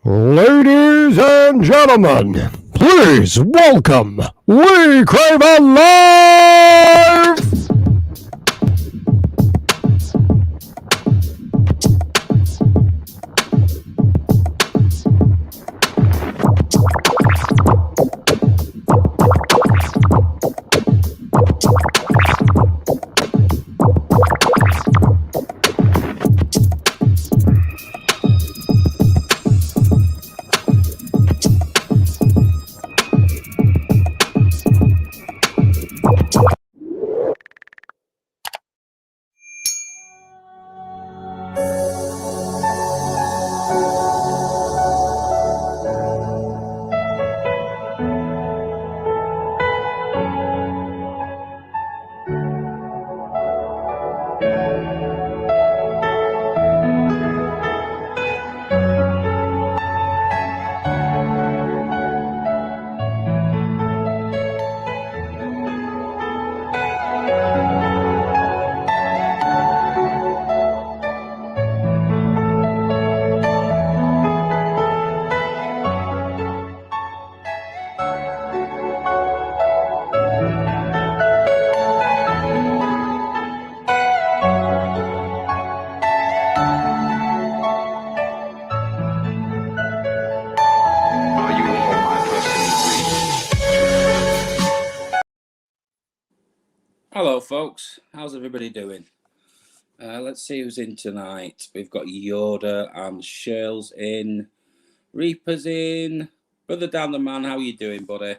Ladies and gentlemen, please welcome We Craven Live! Hello, folks. How's everybody doing? Let's see who's in tonight. We've got Yoda and Shirl's in. Reaper's in. Brother Dan the Man, how you doing, buddy?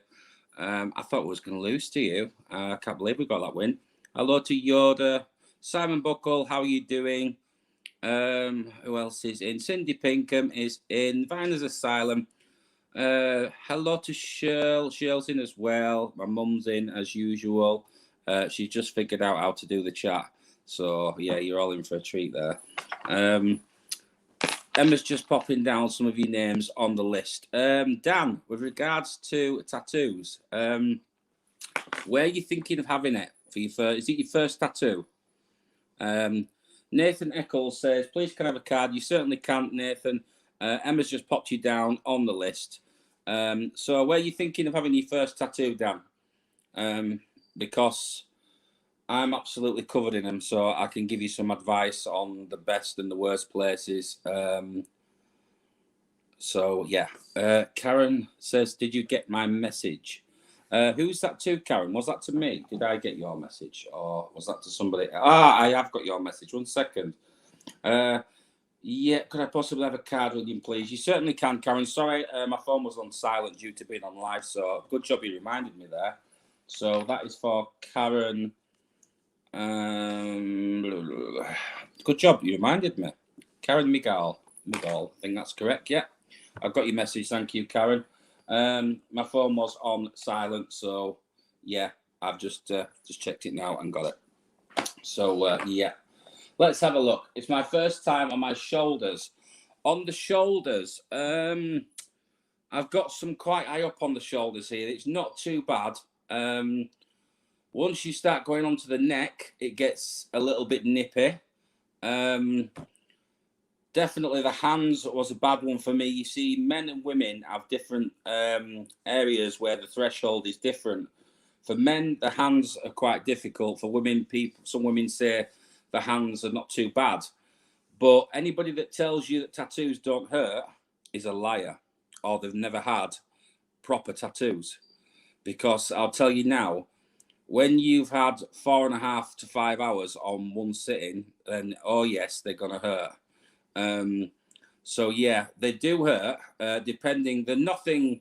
I thought we was going to lose to you. I can't believe we got that win. Hello to Yoda. Simon Buckle, how are you doing? Who else is in? Cindy Pinkham is in. Viner's Asylum. Hello to Shirl. Shirl's in as well. My mum's in as usual. She's just figured out how to do the chat. So, yeah, you're all in for a treat there. Emma's just popping down some of your names on the list. Dan, with regards to tattoos, where are you thinking of having it for your first? Is it your first tattoo? Nathan Eccles says, please can I have a card? You certainly can't, Nathan. Emma's just popped you down on the list. So where are you thinking of having your first tattoo, Dan? Because I'm absolutely covered in them, so I can give you some advice on the best and the worst places. So, yeah. Karen says, did you get my message? Who's that to, Karen? Was that to me? Did I get your message? Or was that to somebody? I have got your message. 1 second. Yeah, could I possibly have a card with you, please? You certainly can, Karen. Sorry, my phone was on silent due to being on live, so good job you reminded me there. So that is for Karen. Good job, you reminded me. Karen Miguel, I think that's correct. Yeah, I've got your message. Thank you, Karen. My phone was on silent, so yeah, I've just checked it now and got it. So yeah, let's have a look. It's my first time on my shoulders. On the shoulders, I've got some quite high up on the shoulders here. It's not too bad. Once you start going onto the neck, it gets a little bit nippy. Definitely the hands was a bad one for me. You see, men and women have different areas where the threshold is different. For men, the hands are quite difficult. For women, some women say the hands are not too bad. But anybody that tells you that tattoos don't hurt is a liar, or they've never had proper tattoos. Because I'll tell you now, when you've had 4.5 to 5 hours on one sitting, then oh yes, they're gonna hurt. So yeah, they do hurt. Depending, they're nothing.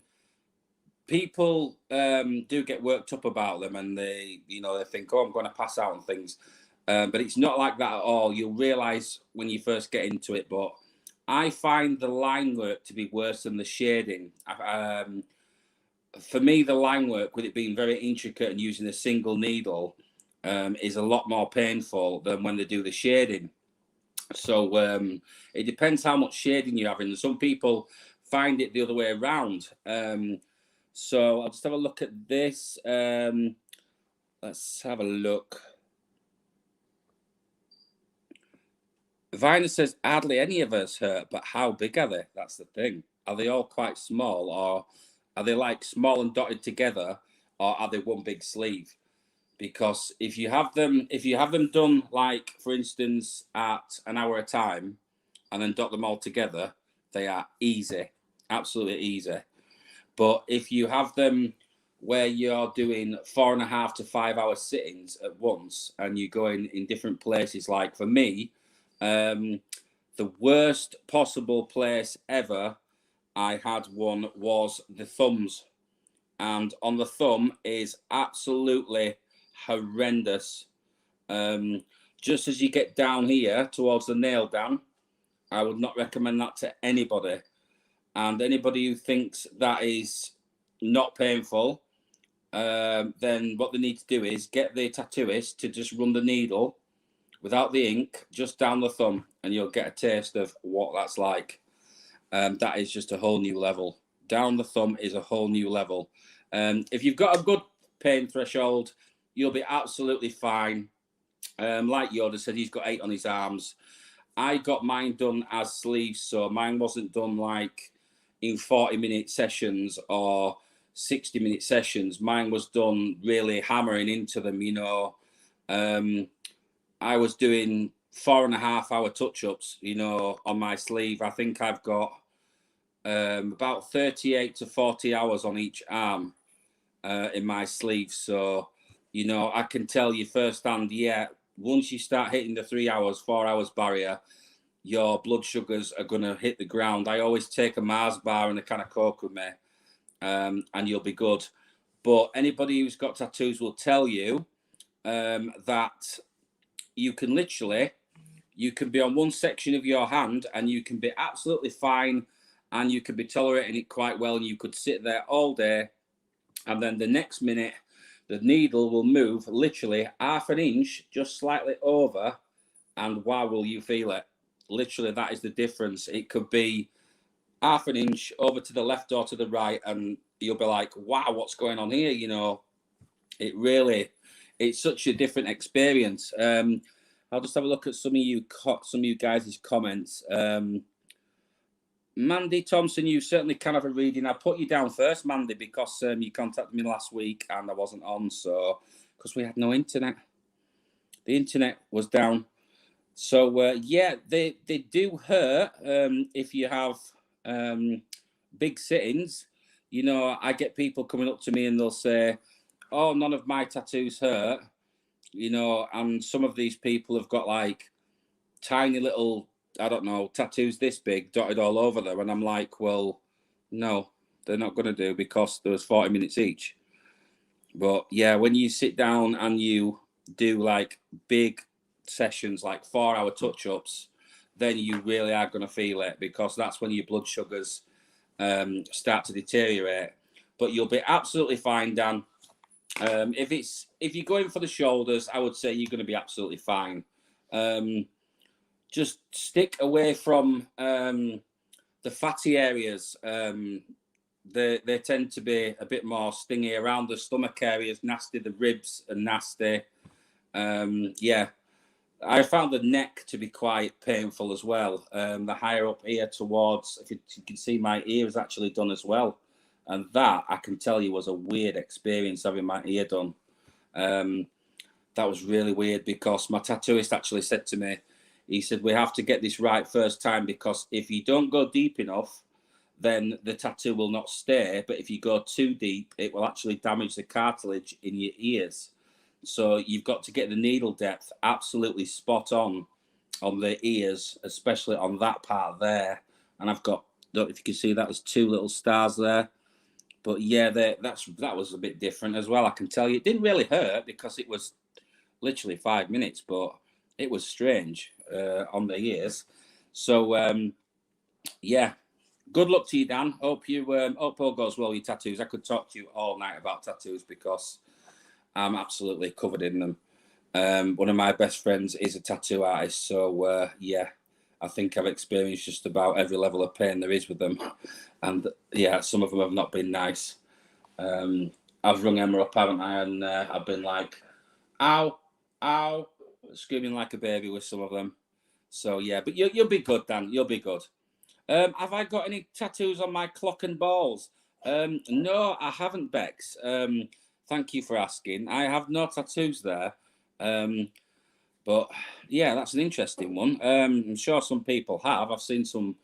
People do get worked up about them, and they think, oh, I'm going to pass out and things. But it's not like that at all. You'll realise when you first get into it. But I find the line work to be worse than the shading. For me, the line work, with it being very intricate and using a single needle, is a lot more painful than when they do the shading. So it depends how much shading you're having. Some people find it the other way around. So I'll just have a look at this. Let's have a look. Viner says, hardly any of us hurt, but how big are they? That's the thing. are they all quite small, or are they like small and dotted together, or are they one big sleeve? Because if you have them done, like for instance at an hour a time, and then dot them all together, they are easy, absolutely easy. But if you have them where you're doing 4.5 to 5 hour sittings at once, and you're going in different places, like for me, the worst possible place ever I had one was the thumbs, and on the thumb is absolutely horrendous. Just as you get down here towards the nail down, I would not recommend that to anybody. And anybody who thinks that is not painful, then what they need to do is get the tattooist to just run the needle without the ink just down the thumb, and you'll get a taste of what that's like. That is just a whole new level. Down the thumb is a whole new level. If you've got a good pain threshold, you'll be absolutely fine. Like Yoda said, he's got 8 on his arms. I got mine done as sleeves, so mine wasn't done like in 40-minute sessions or 60-minute sessions. Mine was done really hammering into them, you know. I was doing 4.5 hour touch-ups, you know, on my sleeve. I think I've got about 38 to 40 hours on each arm in my sleeve. So, you know, I can tell you firsthand, yeah, once you start hitting the 3 hours, 4 hours barrier, your blood sugars are going to hit the ground. I always take a Mars bar and a can of Coke with me, and you'll be good. But anybody who's got tattoos will tell you that you can literally, you can be on one section of your hand and you can be absolutely fine, and you can be tolerating it quite well, and you could sit there all day, and then the next minute the needle will move literally half an inch just slightly over, and wow, will you feel it. Literally, that is the difference. It could be half an inch over to the left or to the right, and you'll be like, wow, what's going on here? You know, it's such a different experience. I'll just have a look at some of you guys' comments. Mandy Thompson, you certainly can have a reading. I put you down first, Mandy, because you contacted me last week and I wasn't on, so because we had no internet. The internet was down. So yeah, they do hurt if you have big sittings. You know, I get people coming up to me and they'll say, "Oh, none of my tattoos hurt." You know, and some of these people have got like tiny little, I don't know, tattoos this big dotted all over them, and I'm like, well, no, they're not going to do, because there was 40 minutes each. But yeah, when you sit down and you do like big sessions, like 4 hour touch-ups, then you really are going to feel it, because that's when your blood sugars start to deteriorate. But you'll be absolutely fine, Dan. If you're going for the shoulders, I would say you're going to be absolutely fine. Just stick away from the fatty areas. They tend to be a bit more stingy around the stomach areas, nasty. The ribs are nasty. Yeah, I found the neck to be quite painful as well. The higher up here towards, if you can see, my ear is actually done as well. And that, I can tell you, was a weird experience having my ear done. That was really weird, because my tattooist actually said to me, he said, we have to get this right first time, because if you don't go deep enough, then the tattoo will not stay. But if you go too deep, it will actually damage the cartilage in your ears. So you've got to get the needle depth absolutely spot on the ears, especially on that part there. And I've got, if you can see, that was 2 little stars there. But yeah, that was a bit different as well. I can tell you, it didn't really hurt because it was literally 5 minutes, but it was strange on the ears. So yeah, good luck to you, Dan. Hope all goes well with your tattoos. I could talk to you all night about tattoos, because I'm absolutely covered in them. One of my best friends is a tattoo artist, so yeah, I think I've experienced just about every level of pain there is with them. And yeah, some of them have not been nice. I've rung Emma up, haven't I? And I've been like, ow, ow, screaming like a baby with some of them. So yeah, but you'll be good, Dan. You'll be good. Have I got any tattoos on my clock and balls? No, I haven't, Bex. Thank you for asking. I have no tattoos there. But yeah, that's an interesting one. I'm sure some people have. I've seen some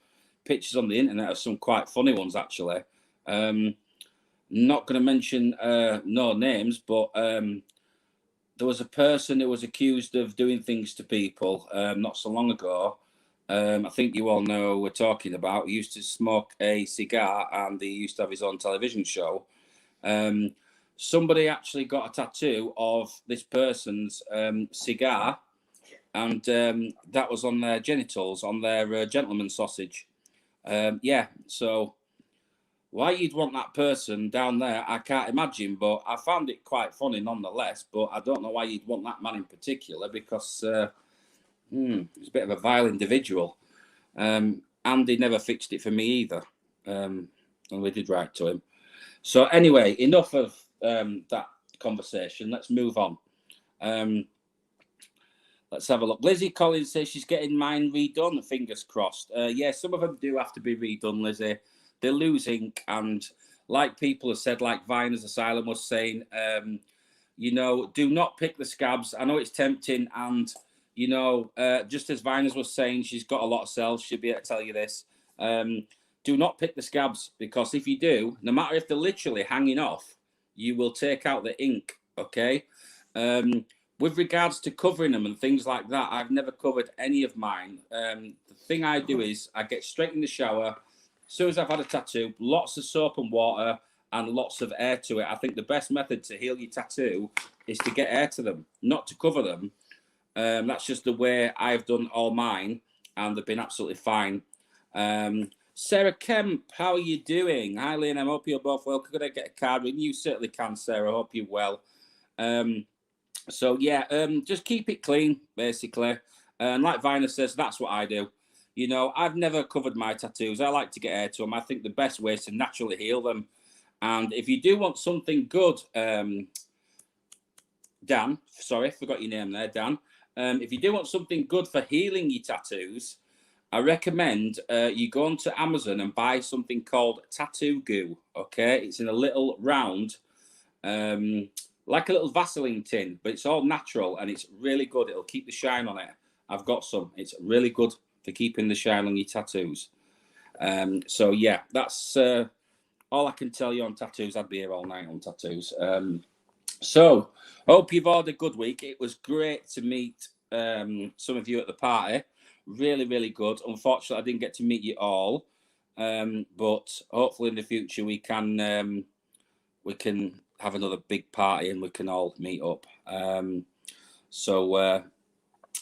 pictures on the internet of some quite funny ones, actually. Not going to mention no names, but there was a person who was accused of doing things to people not so long ago. I think you all know who we're talking about. He used to smoke a cigar and he used to have his own television show. Somebody actually got a tattoo of this person's cigar, and that was on their genitals, on their gentleman's sausage. Yeah, so why you'd want that person down there, I can't imagine, but I found it quite funny nonetheless. But I don't know why you'd want that man in particular, because he's a bit of a vile individual. Andy never fixed it for me either, and we did write to him. So anyway, enough of that conversation. Let's move on. Let's have a look. Lizzie Collins says she's getting mine redone. Fingers crossed. Yeah, some of them do have to be redone, Lizzie. They're losing, and like people have said, like Viner's Asylum was saying, you know, do not pick the scabs. I know it's tempting, and you know, just as Viner's was saying, she's got a lot of cells. She'll be able to tell you this. Do not pick the scabs, because if you do, no matter if they're literally hanging off, you will take out the ink. Okay. With regards to covering them and things like that, I've never covered any of mine. The thing I do is I get straight in the shower. As soon as I've had a tattoo, lots of soap and water and lots of air to it. I think the best method to heal your tattoo is to get air to them, not to cover them. That's just the way I've done all mine, and they've been absolutely fine. Sarah Kemp, how are you doing? Hi, Liam. I hope you're both well. Could I get a card ring? You certainly can, Sarah. I hope you're well. So yeah, just keep it clean, basically. And like Viner says, that's what I do. You know, I've never covered my tattoos. I like to get air to them. I think the best way is to naturally heal them. And if you do want something good, Dan, sorry, forgot your name there, Dan. If you do want something good for healing your tattoos, I recommend you go onto Amazon and buy something called tattoo goo. Okay, it's in a little round, like a little Vaseline tin, but it's all natural and it's really good. It'll keep the shine on it. I've got some. It's really good for keeping the shine on your tattoos. So yeah, that's all I can tell you on tattoos. I'd be here all night on tattoos. So hope you've all had a good week. It was great to meet some of you at the party. Really, really good. Unfortunately, I didn't get to meet you all, but hopefully in the future we can have another big party and we can all meet up.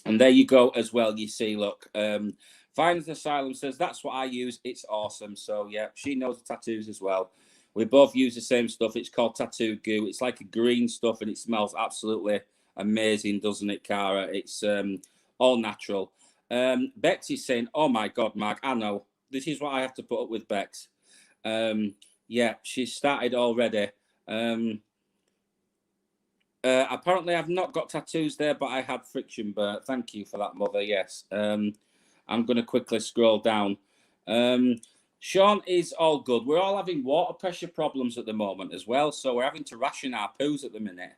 And there you go as well. You see, look, Viner's Asylum says that's what I use. It's awesome. So yeah, she knows the tattoos as well. We both use the same stuff. It's called tattoo goo. It's like a green stuff and it smells absolutely amazing, doesn't it, Cara? It's all natural. Bex is saying, oh my God, Mark, I know. This is what I have to put up with, Bex. Yeah, she's started already. Apparently, I've not got tattoos there, but I had friction burn. Thank you for that, Mother. Yes. I'm going to quickly scroll down. Sean is all good. We're all having water pressure problems at the moment as well, so we're having to ration our poos at the minute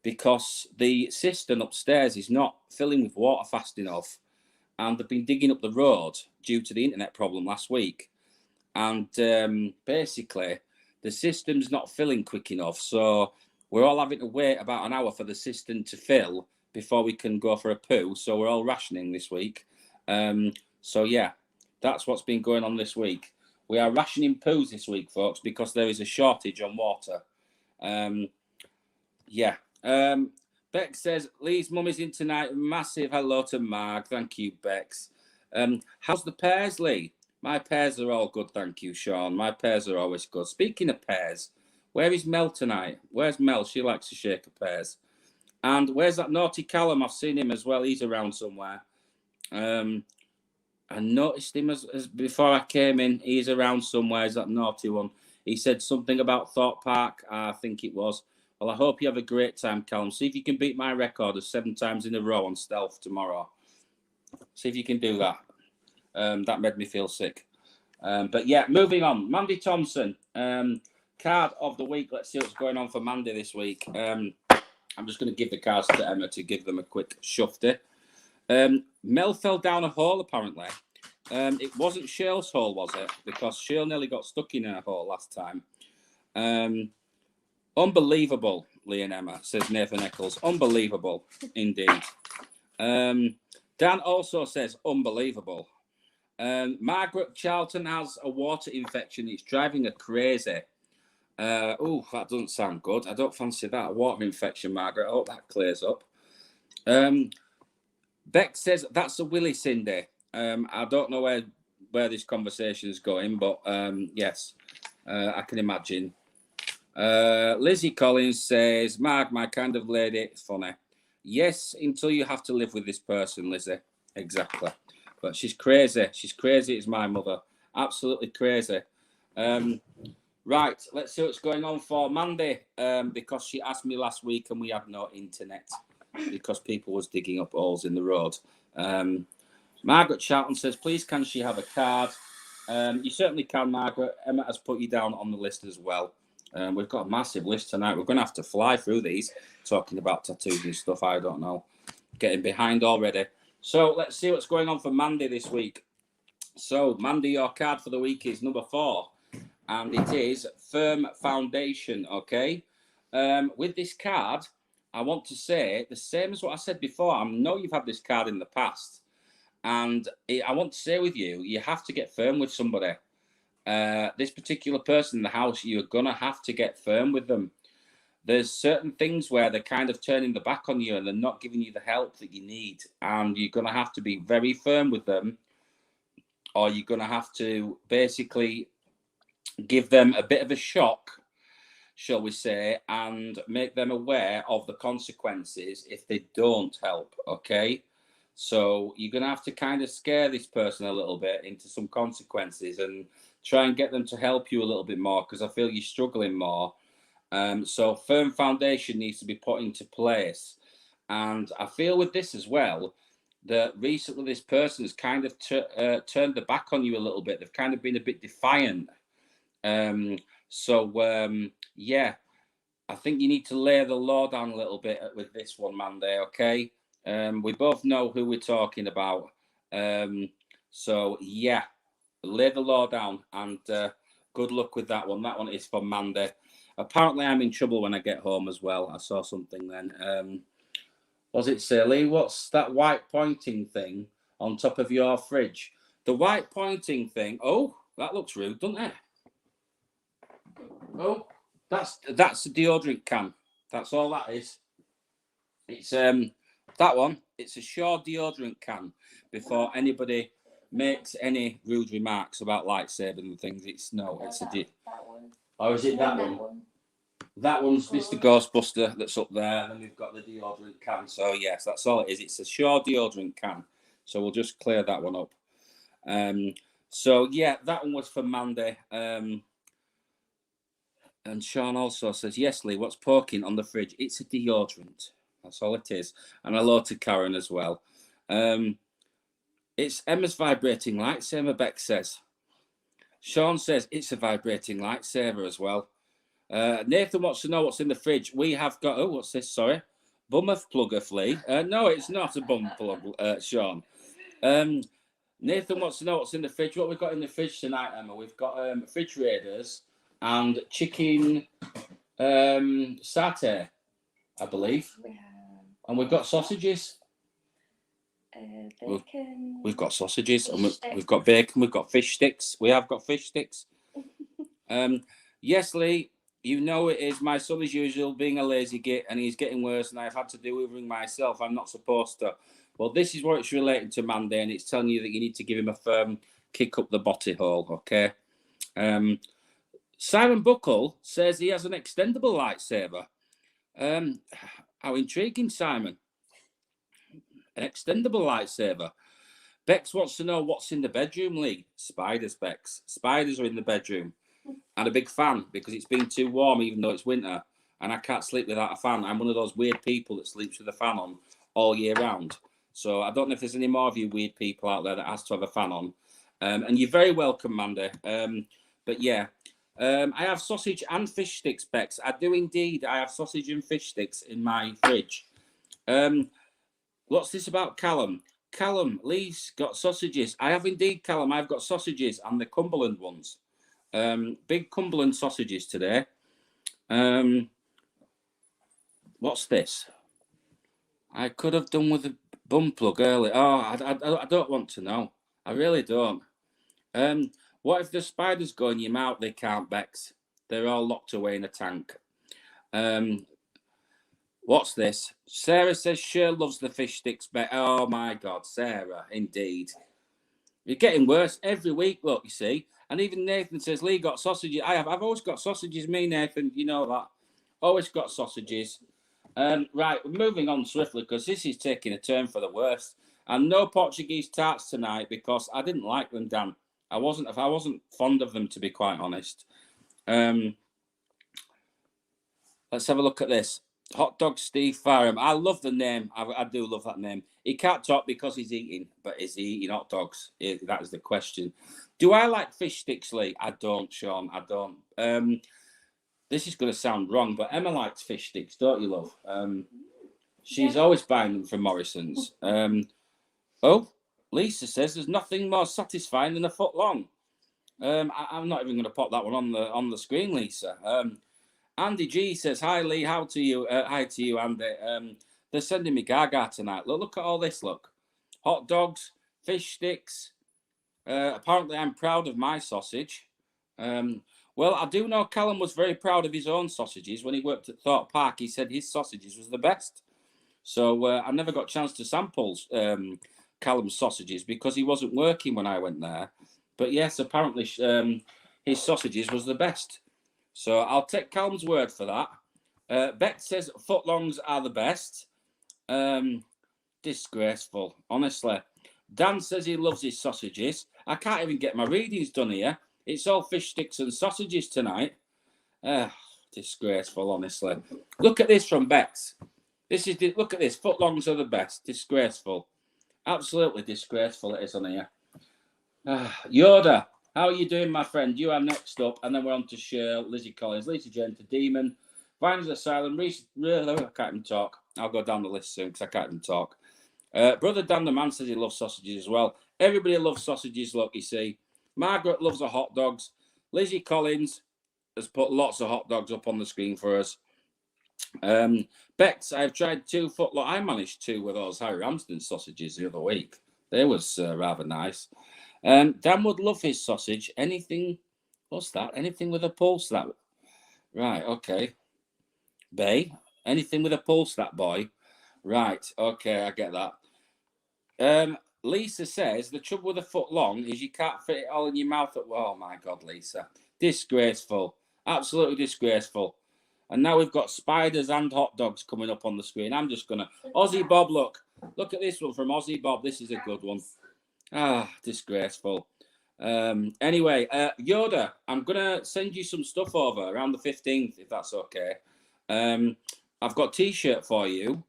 because the cistern upstairs is not filling with water fast enough, and they've been digging up the road due to the internet problem last week, and basically the system's not filling quick enough, so we're all having to wait about an hour for the cistern to fill before we can go for a poo. So we're all rationing this week. So yeah, that's what's been going on this week. We are rationing poos this week, folks, because there is a shortage on water. Yeah. Bex says, Lee's mum is in tonight. Massive hello to Mark. Thank you, Bex. How's the pears, Lee? My pears are all good, thank you, Sean. My pears are always good. Speaking of pears, where is Mel tonight? Where's Mel? She likes to shake her pears. And where's that naughty Callum? I've seen him as well. He's around somewhere. I noticed him as before I came in. He's around somewhere. Is that naughty one? He said something about Thorpe Park. I think it was. Well, I hope you have a great time, Callum. See if you can beat my record of 7 times in a row on stealth tomorrow. See if you can do that. That made me feel sick. But yeah, moving on. Mandy Thompson, card of the week. Let's see what's going on for Mandy this week. I'm just going to give the cards to Emma to give them a quick shufty. Mel fell down a hole, apparently. It wasn't Shale's hole, was it? Because Shale nearly got stuck in her hole last time. Unbelievable, Lee and Emma, says Nathan Eccles. Unbelievable, indeed. Dan also says unbelievable. Margaret Charlton has a water infection. It's driving her crazy. Oh, that doesn't sound good. I don't fancy that. A water infection, Margaret. I hope that clears up. Beck says that's a Willie, Cindy. I don't know where this conversation is going, but yes, I can imagine. Lizzie Collins says, Mark, my kind of lady. It's funny. Yes, until you have to live with this person, Lizzie. Exactly. But she's crazy. She's crazy as my mother. Absolutely crazy. Right, let's see what's going on for Mandy. Because she asked me last week and we had no internet because people was digging up holes in the road. Margaret Charlton says, please can she have a card? You certainly can, Margaret. Emma has put you down on the list as well. We've got a massive list tonight. We're going to have to fly through these, talking about tattoos and stuff. I don't know. Getting behind already. So let's see what's going on for Mandy this week. So, Mandy, your card for the week is number 4. And it is Firm Foundation, okay? With this card, I want to say the same as what I said before. I know you've had this card in the past. And I want to say with you, you have to get firm with somebody. This particular person in the house, you're going to have to get firm with them. There's certain things where they're kind of turning the back on you and they're not giving you the help that you need. And you're going to have to be very firm with them, or you're going to have to basically give them a bit of a shock, shall we say, and make them aware of the consequences if they don't help, okay? So you're going to have to kind of scare this person a little bit into some consequences and try and get them to help you a little bit more, because I feel you're struggling more. So firm foundation needs to be put into place. And I feel with this as well, that recently this person has kind of turned their back on you a little bit. They've kind of been a bit defiant. Yeah, I think you need to lay the law down a little bit with this one, Mandy, okay? We both know who we're talking about. So, yeah, lay the law down, and good luck with that one. That one is for Mandy. Apparently, I'm in trouble when I get home as well. I saw something then. Was it silly? What's that white pointing thing on top of your fridge? The white pointing thing. Oh, that looks rude, doesn't it? Oh, that's a deodorant can. That's all that is. It's that one. It's a Shaw deodorant can. Before anybody makes any rude remarks about lightsabers and things, it's a that one. Or is it that one? That one's Mr. Ghostbuster that's up there, and then we've got the deodorant can. So yes, that's all it is. It's a Shaw deodorant can. So we'll just clear that one up. So yeah, that one was for Mandy. And Sean also says, yes, Lee, what's poking on the fridge? It's a deodorant. That's all it is. And hello to Karen as well. It's Emma's vibrating lightsaber, Beck says. Sean says, it's a vibrating lightsaber as well. Nathan wants to know what's in the fridge. We have got, oh, what's this? Sorry. Bummer plugger, Lee. No, it's not a bum plug, Sean. Nathan wants to know what's in the fridge. What we've got in the fridge tonight, Emma? We've got fridge raiders and chicken satay, I believe. And we've got sausages. Bacon. We've got sausages, and we've got bacon. We've got fish sticks. We have got fish sticks. Yes, Lee, you know it is. My son, as usual, being a lazy git, and he's getting worse, and I've had to do hoovering myself. I'm not supposed to. Well, this is what it's relating to, Mandy, and it's telling you that you need to give him a firm kick up the botty hole, okay? Simon Buckle says he has an extendable lightsaber. How intriguing, Simon. An extendable lightsaber. Bex wants to know what's in the bedroom, Lee. Spiders, Bex. Spiders are in the bedroom. And a big fan, because it's been too warm even though it's winter. And I can't sleep without a fan. I'm one of those weird people that sleeps with a fan on all year round. So I don't know if there's any more of you weird people out there that has to have a fan on. And you're very welcome, Mandy. But yeah, I have sausage and fish sticks, Bex. I do indeed. I have sausage and fish sticks in my fridge. What's this about Callum? Callum, Lee's got sausages. I have indeed, Callum. I've got sausages and the Cumberland ones. Big Cumberland sausages today. What's this? I could have done with a bum plug early. Oh, I don't want to know. I really don't. What if the spiders go in your mouth? They can't, Bex. They're all locked away in a tank. What's this? Sarah says Cher loves the fish sticks better. Oh my God, Sarah, indeed. You're getting worse every week, look, you see. And even Nathan says, Lee got sausages. I've always got sausages, me, Nathan. You know that. Always got sausages. Right, we're moving on swiftly because this is taking a turn for the worst. And no Portuguese tarts tonight because I didn't like them, Dan. I wasn't fond of them, to be quite honest. Let's have a look at this. Hot Dog Steve Farham. I love the name. I do love that name. He can't talk because he's eating, but is he eating hot dogs? That is the question. Do I like fish sticks, Lee? I don't, Sean. I don't. This is going to sound wrong, but Emma likes fish sticks, don't you, love? She's always buying them from Morrison's. Oh, Lisa says there's nothing more satisfying than a foot long. I'm not even going to pop that one on the screen, Lisa. Andy G says, hi, Lee. How to you? Hi to you, Andy. They're sending me gaga tonight. Look at all this, look. Hot dogs, fish sticks. Apparently, I'm proud of my sausage. Well, I do know Callum was very proud of his own sausages. When he worked at Thorpe Park, he said his sausages was the best. So I never got a chance to sample Callum's sausages because he wasn't working when I went there. But yes, apparently his sausages was the best. So I'll take Callum's word for that. Beck says footlongs are the best. Disgraceful, honestly. Dan says he loves his sausages. I can't even get my readings done here. It's all fish sticks and sausages tonight. Disgraceful, honestly. Look at this from Bex. Look at this. Footlongs are the best. Disgraceful. Absolutely disgraceful it is on here. Yoda, how are you doing, my friend? You are next up, and then we're on to Cher, Lizzie Collins, Lisa Jane to Demon, Vine's Asylum, Reese. I can't even talk. I'll go down the list soon because I can't even talk. Brother Dan the Man says he loves sausages as well. Everybody loves sausages, look, you see. Margaret loves the hot dogs. Lizzie Collins has put lots of hot dogs up on the screen for us. Bex, I've tried 2 footlong. I managed 2 with those Harry Ramsden sausages the other week. They was rather nice. Dan would love his sausage. Anything, what's that? Anything with a pulse, that. Right, okay. Bay, anything with a pulse, that boy. Right, okay, I get that. Lisa says the trouble with a foot long is you can't fit it all in your mouth. Oh my God, Lisa. Disgraceful. Absolutely disgraceful. And now we've got spiders and hot dogs coming up on the screen. I'm just going to... Aussie Bob, look. Look at this one from Aussie Bob. This is a good one. Disgraceful. Anyway, Yoda, I'm going to send you some stuff over around the 15th, if that's okay. I've got a T-shirt for you.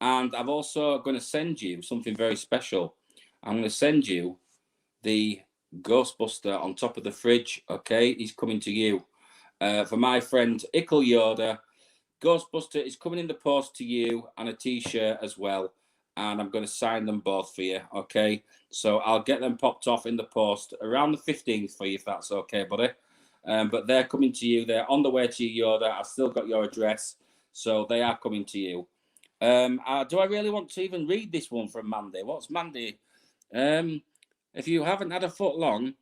And I'm also going to send you something very special. I'm going to send you the Ghostbuster on top of the fridge. Okay, he's coming to you. For my friend Ickle Yoda, Ghostbuster is coming in the post to you, and a T-shirt as well. And I'm going to sign them both for you. Okay, so I'll get them popped off in the post around the 15th for you, if that's okay, buddy. But they're coming to you. They're on the way to you, Yoda. I've still got your address, so they are coming to you. Do I really want to even read this one from Mandy? What's Mandy? If you haven't had a foot long,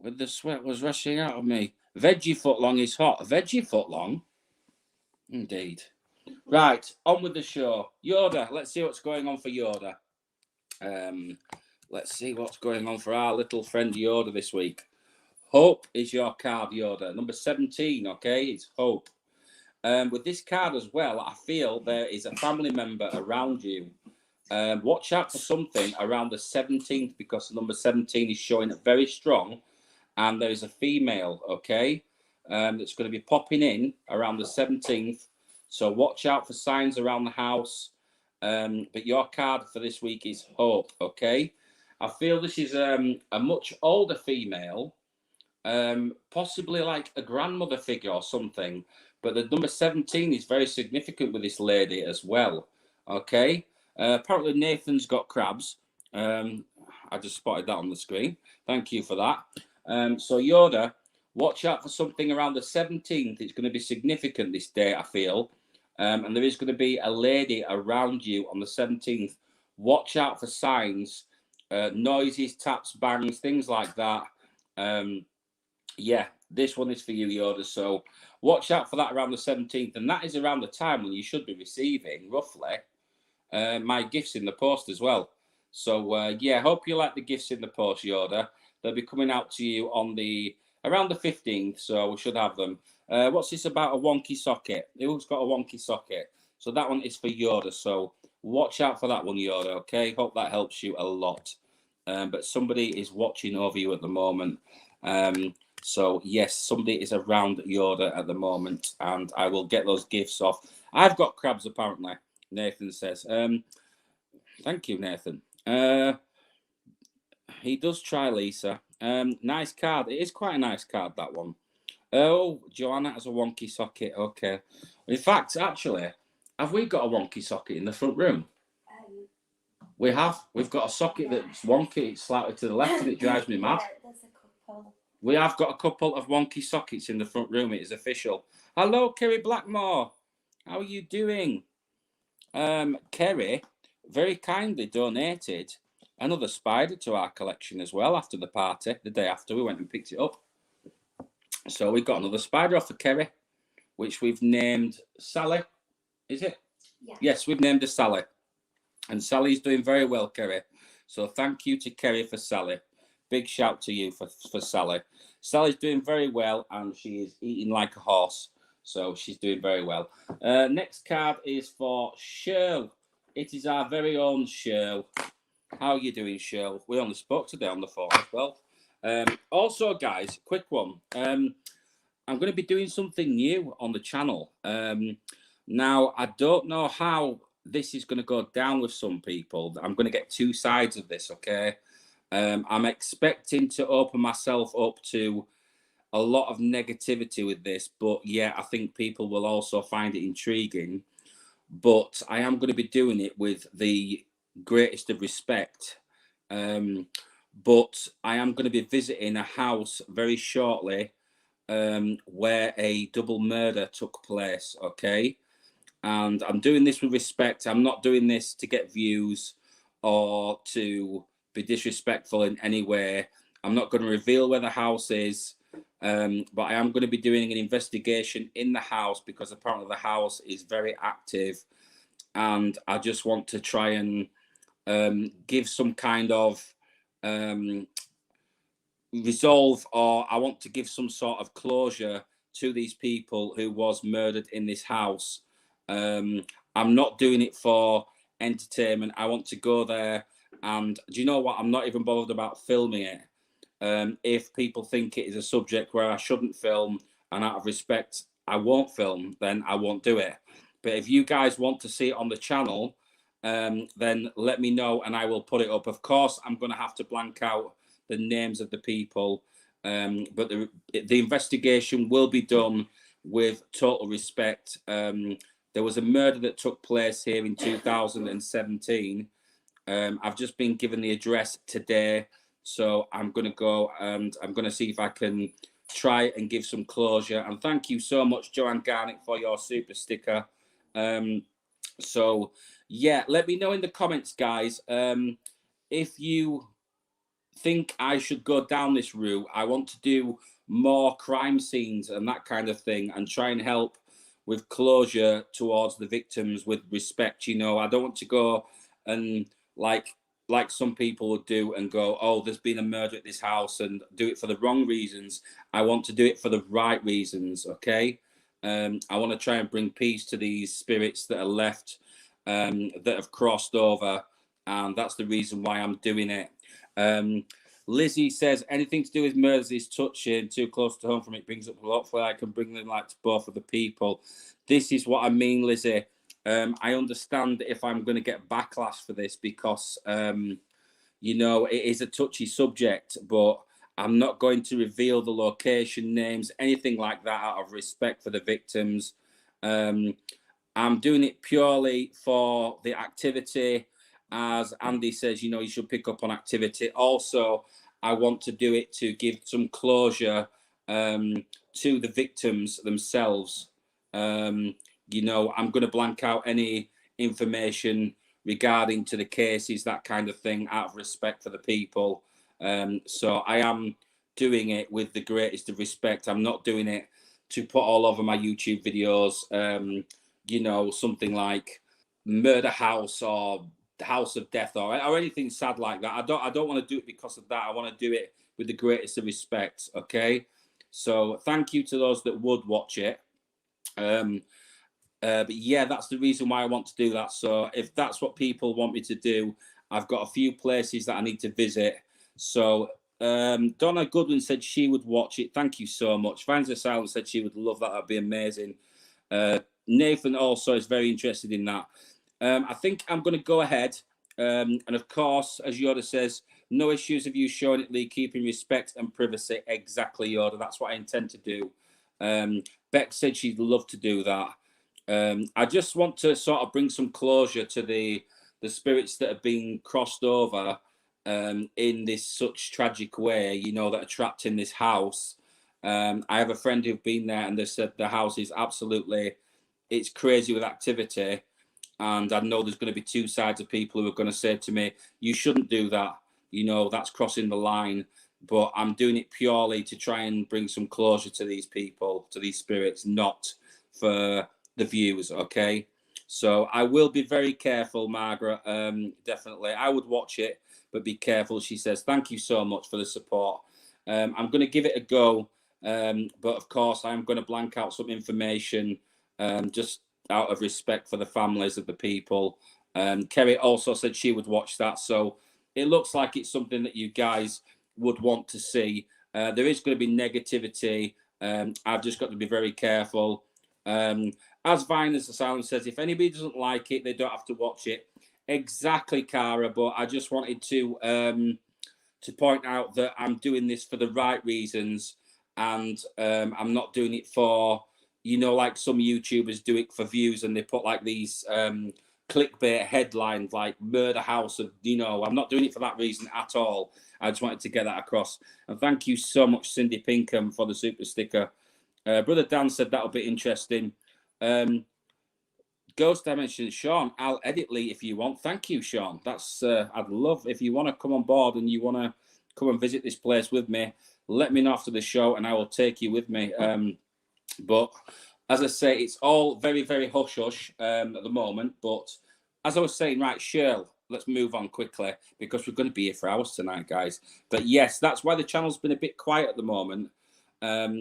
with the sweat was rushing out of me. Veggie foot long is hot. Veggie foot long? Indeed. Right, on with the show. Yoda, let's see what's going on for Yoda. Let's see what's going on for our little friend Yoda this week. Hope is your card, Yoda. Number 17, okay? It's Hope. With this card as well, I feel there is a family member around you. Watch out for something around the 17th because the number 17 is showing very strong. And there is a female, okay, that's going to be popping in around the 17th. So watch out for signs around the house. But your card for this week is Hope, okay? I feel this is a much older female, possibly like a grandmother figure or something. But the number 17 is very significant with this lady as well. Okay. Apparently Nathan's got crabs. I just spotted that on the screen. Thank you for that. So Yoda, watch out for something around the 17th. It's going to be significant this day, I feel. And there is going to be a lady around you on the 17th. Watch out for signs, noises, taps, bangs, things like that. Yeah, this one is for you, Yoda. So watch out for that around the 17th. And that is around the time when you should be receiving, roughly, my gifts in the post as well. So yeah, hope you like the gifts in the post, Yoda. They'll be coming out to you on around the 15th, so we should have them. What's this about a wonky socket? Who's got a wonky socket? So that one is for Yoda. So watch out for that one, Yoda. Okay, hope that helps you a lot. But somebody is watching over you at the moment. So yes, somebody is around Yoda at the moment, and I will get those gifts off. I've got crabs apparently. Nathan says. Thank you, Nathan. He does try, Lisa. Nice card. It is quite a nice card, that one. Oh, Joanna has a wonky socket. Okay. In fact, actually, have we got a wonky socket in the front room? We have. We've got a socket that's wonky. It's slightly to the left and it drives me mad. There's a couple. We have got a couple of wonky sockets in the front room. It is official. Hello, Kerry Blackmore. How are you doing? Kerry very kindly donated another spider to our collection as well after the party. The day after, we went and picked it up. So we got another spider off of Kerry, which we've named Sally. Is it? Yeah. Yes, we've named her Sally. And Sally's doing very well, Kerry. So thank you to Kerry for Sally. Big shout to you for Sally. Sally's doing very well and she is eating like a horse. So she's doing very well. Next card is for Shirl. It is our very own Shirl. How are you doing, Shirl? We only spoke today on the phone as well. Also, guys, quick one. I'm going to be doing something new on the channel. Now, I don't know how this is going to go down with some people. I'm going to get two sides of this, okay? I'm expecting to open myself up to a lot of negativity with this, but yeah, I think people will also find it intriguing. But I am going to be doing it with the greatest of respect. But I am going to be visiting a house very shortly where a double murder took place, okay? And I'm doing this with respect. I'm not doing this to get views or to be disrespectful in any way. I'm not going to reveal where the house is, but I am going to be doing an investigation in the house because apparently the house is very active, and I just want to try and give some kind of resolve, or I want to give some sort of closure to these people who was murdered in this house. I'm not doing it for entertainment. I want to go there, and do you know what? I'm not even bothered about filming it. If people think it is a subject where I shouldn't film, and out of respect, I won't film, then I won't do it. But if you guys want to see it on the channel, then let me know and I will put it up. Of course, I'm going to have to blank out the names of the people, but the investigation will be done with total respect. There was a murder that took place here in 2017. I've just been given the address today, so I'm going to go and I'm going to see if I can try and give some closure. And thank you so much, Joanne Garnick, for your super sticker. So yeah, let me know in the comments, guys, if you think I should go down this route. I want to do more crime scenes and that kind of thing and try and help with closure towards the victims with respect. You know, I don't want to go and like some people would do and go, oh, there's been a murder at this house, and do it for the wrong reasons. I want to do it for the right reasons, okay? I want to try and bring peace to these spirits that are left, that have crossed over, and that's the reason why I'm doing it. Lizzie says, anything to do with murders is touching, too close to home from it brings up a lot. Hopefully I can bring them like to both of the people. This is what I mean, Lizzie. I understand if I'm going to get backlash for this because you know, it is a touchy subject, but I'm not going to reveal the location, names, anything like that out of respect for the victims. I'm doing it purely for the activity. As Andy says, you know, you should pick up on activity. Also, I want to do it to give some closure to the victims themselves. You know, I'm going to blank out any information regarding to the cases, that kind of thing, out of respect for the people. So I am doing it with the greatest of respect. I'm not doing it to put all over my YouTube videos. You know, something like Murder House or House of Death or anything sad like that. I don't want to do it because of that. I want to do it with the greatest of respect. Okay. So thank you to those that would watch it. But yeah, that's the reason why I want to do that. So if that's what people want me to do, I've got a few places that I need to visit. So Donna Goodwin said she would watch it. Thank you so much. Fans of Silence said she would love that. That'd be amazing. Nathan also is very interested in that. I think I'm going to go ahead. And of course, as Yoda says, no issues of you showing it, Lee, keeping respect and privacy. Exactly, Yoda. That's what I intend to do. Beck said she'd love to do that. I just want to sort of bring some closure to the spirits that have been crossed over in this such tragic way, you know, that are trapped in this house. I have a friend who've been there and they said the house is absolutely, it's crazy with activity. And I know there's going to be two sides of people who are going to say to me, you shouldn't do that. You know, that's crossing the line. But I'm doing it purely to try and bring some closure to these people, to these spirits, not for the views. Okay. So I will be very careful, Margaret. Definitely. I would watch it, but be careful. She says, thank you so much for the support. I'm going to give it a go. But of course, I'm going to blank out some information just out of respect for the families of the people. Kerry also said she would watch that. So it looks like it's something that you guys would want to see. There is going to be negativity. I've just got to be very careful. As Viners the Silence says, if anybody doesn't like it, they don't have to watch it. Exactly, Cara. But I just wanted to point out that I'm doing this for the right reasons, and I'm not doing it for, you know, like some YouTubers do it for views, and they put like these clickbait headlines like Murder House of, you know, I'm not doing it for that reason at all. I just wanted to get that across. And thank you so much, Cindy Pinkham, for the super sticker. Brother Dan said that'll be interesting. Ghost Dimension, Sean, I'll edit Lee if you want. Thank you, Sean. That's I'd love if you want to come on board and you want to come and visit this place with me. Let me know after the show, and I will take you with me. But as I say, it's all very, very hush hush at the moment. But as I was saying, right, Shirl, let's move on quickly because we're going to be here for hours tonight, guys. But yes, that's why the channel's been a bit quiet at the moment,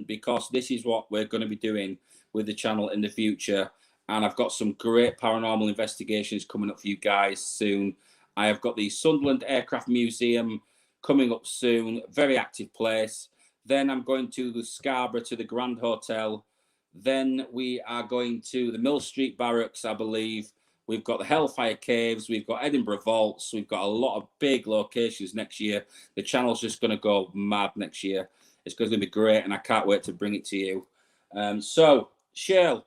because this is what we're going to be doing with the channel in the future. And I've got some great paranormal investigations coming up for you guys soon. I have got the Sunderland Aircraft Museum coming up soon, very active place. Then I'm going to the Scarborough to the Grand Hotel. Then we are going to the Mill Street Barracks, I believe. We've got the Hellfire Caves. We've got Edinburgh Vaults. We've got a lot of big locations next year. The channel's just going to go mad next year. It's going to be great, and I can't wait to bring it to you. So, Shirl,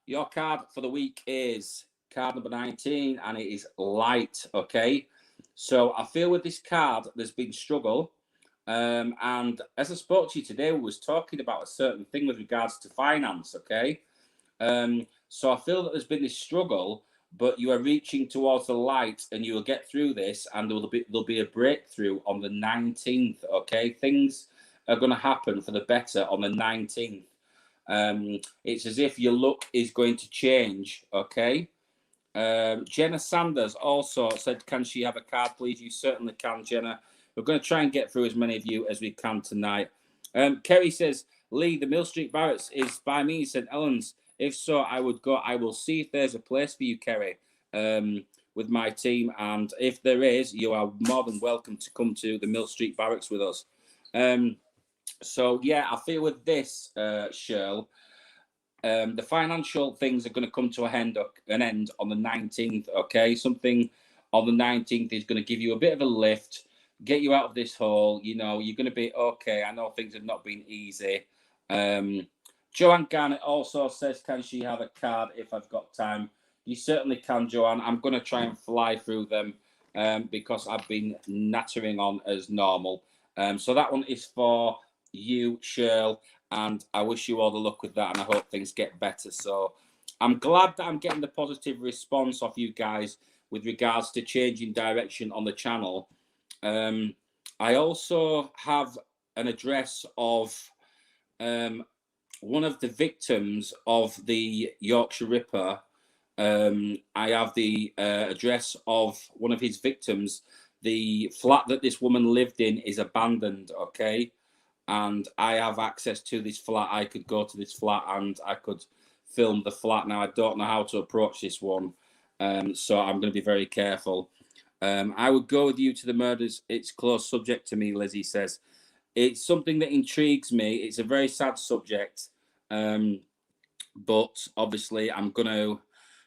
your card for the week is card number 19, and it is light, okay? So I feel with this card, there's been struggle. And as I spoke to you today, we was talking about a certain thing with regards to finance, okay? So I feel that there's been this struggle, but you are reaching towards the light, and you will get through this, and there'll be a breakthrough on the 19th, okay? Things are going to happen for the better on the 19th. It's as if your luck is going to change, okay? Jenna Sanders also said, can she have a card, please? You certainly can, Jenna. We're going to try and get through as many of you as we can tonight. Kerry says, Lee, the Mill Street Barracks is by me, St. Helens. If so, I would go. I will see if there's a place for you, Kerry, with my team. And if there is, you are more than welcome to come to the Mill Street Barracks with us. So, yeah, I feel with this, Shirl, the financial things are going to come to an end on the 19th, okay? Something on the 19th is going to give you a bit of a lift, get you out of this hole. You know, you're going to be okay. I know things have not been easy. Joanne Garnett also says, can she have a card if I've got time? You certainly can, Joanne. I'm going to try and fly through them because I've been nattering on as normal. So that one is for you, Shirl, and I wish you all the luck with that, and I hope things get better. So I'm glad that I'm getting the positive response off you guys with regards to changing direction on the channel. I also have an address of one of the victims of the Yorkshire Ripper. I have the address of one of his victims. The flat that this woman lived in is abandoned, okay? And I have access to this flat. I could go to this flat and I could film the flat. Now, I don't know how to approach this one, so I'm going to be very careful. I would go with you to the murders. It's close subject to me, Lizzie says. It's something that intrigues me. It's a very sad subject, but obviously I'm going to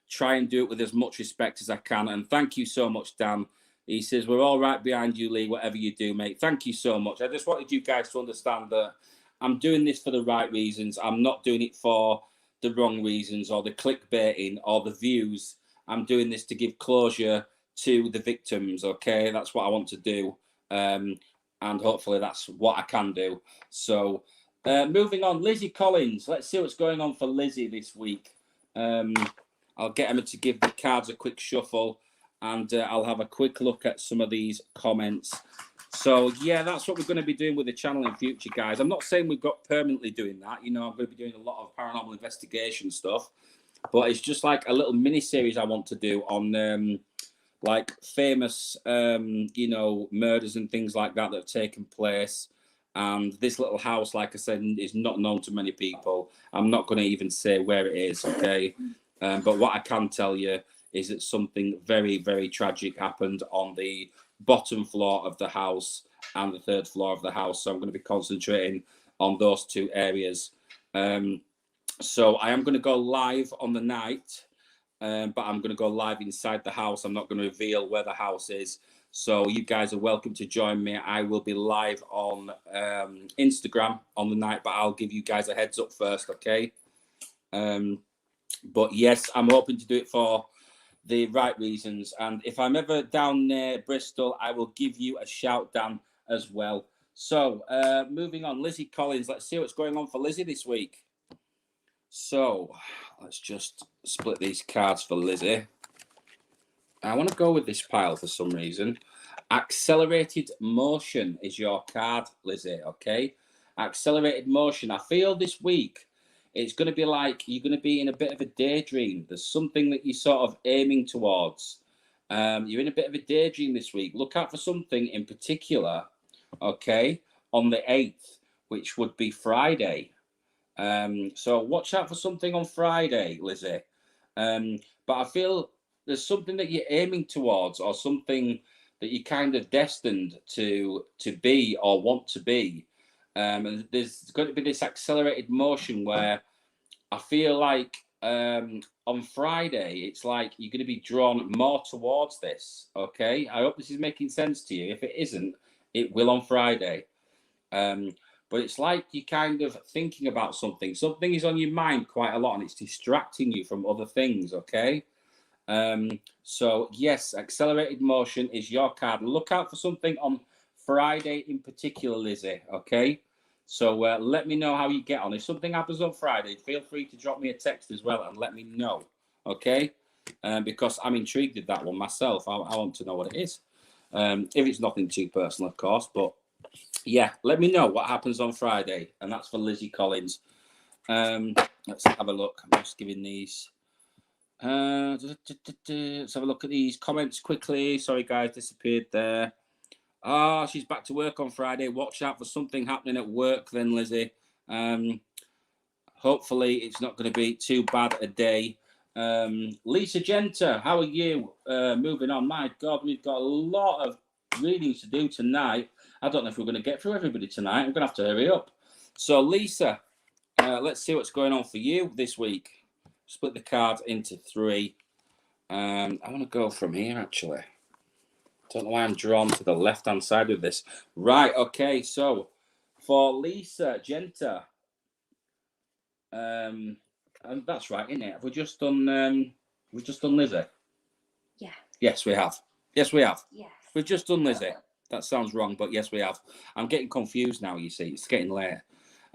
try and do it with as much respect as I can. And thank you so much, Dan. He says, we're all right behind you, Lee, whatever you do, mate. Thank you so much. I just wanted you guys to understand that I'm doing this for the right reasons. I'm not doing it for the wrong reasons or the clickbaiting or the views. I'm doing this to give closure to the victims, okay? That's what I want to do. And hopefully that's what I can do. So moving on, Lizzie Collins. Let's see what's going on for Lizzie this week. I'll get Emma to give the cards a quick shuffle, and I'll have a quick look at some of these comments. So, yeah, that's what we're going to be doing with the channel in future, guys. I'm not saying we've got permanently doing that. You know, I'm going to be doing a lot of paranormal investigation stuff, but it's just like a little mini-series I want to do on, like, famous, you know, murders and things like that that have taken place. And this little house, like I said, is not known to many people. I'm not going to even say where it is, okay? But what I can tell you is that something very, very tragic happened on the bottom floor of the house and the third floor of the house. So I'm going to be concentrating on those two areas. So I am going to go live on the night, but I'm going to go live inside the house. I'm not going to reveal where the house is. So you guys are welcome to join me. I will be live on Instagram on the night, but I'll give you guys a heads up first, okay? But yes, I'm hoping to do it for the right reasons. And if I'm ever down near Bristol, I will give you a shout, Dan, as well. So moving on, Lizzie Collins. Let's see what's going on for Lizzie this week. So let's just split these cards for Lizzie. I want to go with this pile for some reason. Accelerated motion is your card, Lizzie, okay? Accelerated motion. I feel this week it's going to be like you're going to be in a bit of a daydream. There's something that you're sort of aiming towards. You're in a bit of a daydream this week. Look out for something in particular, okay, on the 8th, which would be Friday. So watch out for something on Friday, Lizzie. But I feel there's something that you're aiming towards or something that you're kind of destined to be or want to be. And there's going to be this accelerated motion where I feel like on Friday, it's like you're going to be drawn more towards this, okay? I hope this is making sense to you. If it isn't, it will on Friday. But it's like you're kind of thinking about something. Something is on your mind quite a lot and it's distracting you from other things, okay? So, yes, accelerated motion is your card. Look out for something on Friday in particular, Lizzie, okay? So let me know how you get on. If something happens on Friday, feel free to drop me a text as well and let me know, okay? Because I'm intrigued with that one myself. I want to know what it is. If it's nothing too personal, of course, but yeah, let me know what happens on Friday. And that's for Lizzie Collins. Let's have a look. I'm just giving these. Let's have a look at these comments quickly. Sorry, guys, disappeared there. Oh, she's back to work on Friday. Watch out for something happening at work then, Lizzie. Hopefully it's not going to be too bad a day. Lisa Genter, how are you? Moving on. My God, we've got a lot of readings to do tonight. I don't know if we're going to get through everybody tonight. I'm going to have to hurry up. So, Lisa, let's see what's going on for you this week. Split the cards into 3. I want to go from here, actually. don't know why I'm drawn to the left-hand side of this. Right, okay, so for Lisa Genta, and that's right, isn't it? Have we just done Lizzie? Yeah. Yes, we have. Yes, we have. Yes. We've just done Lizzie. That sounds wrong, but yes, we have. I'm getting confused now, you see. It's getting late.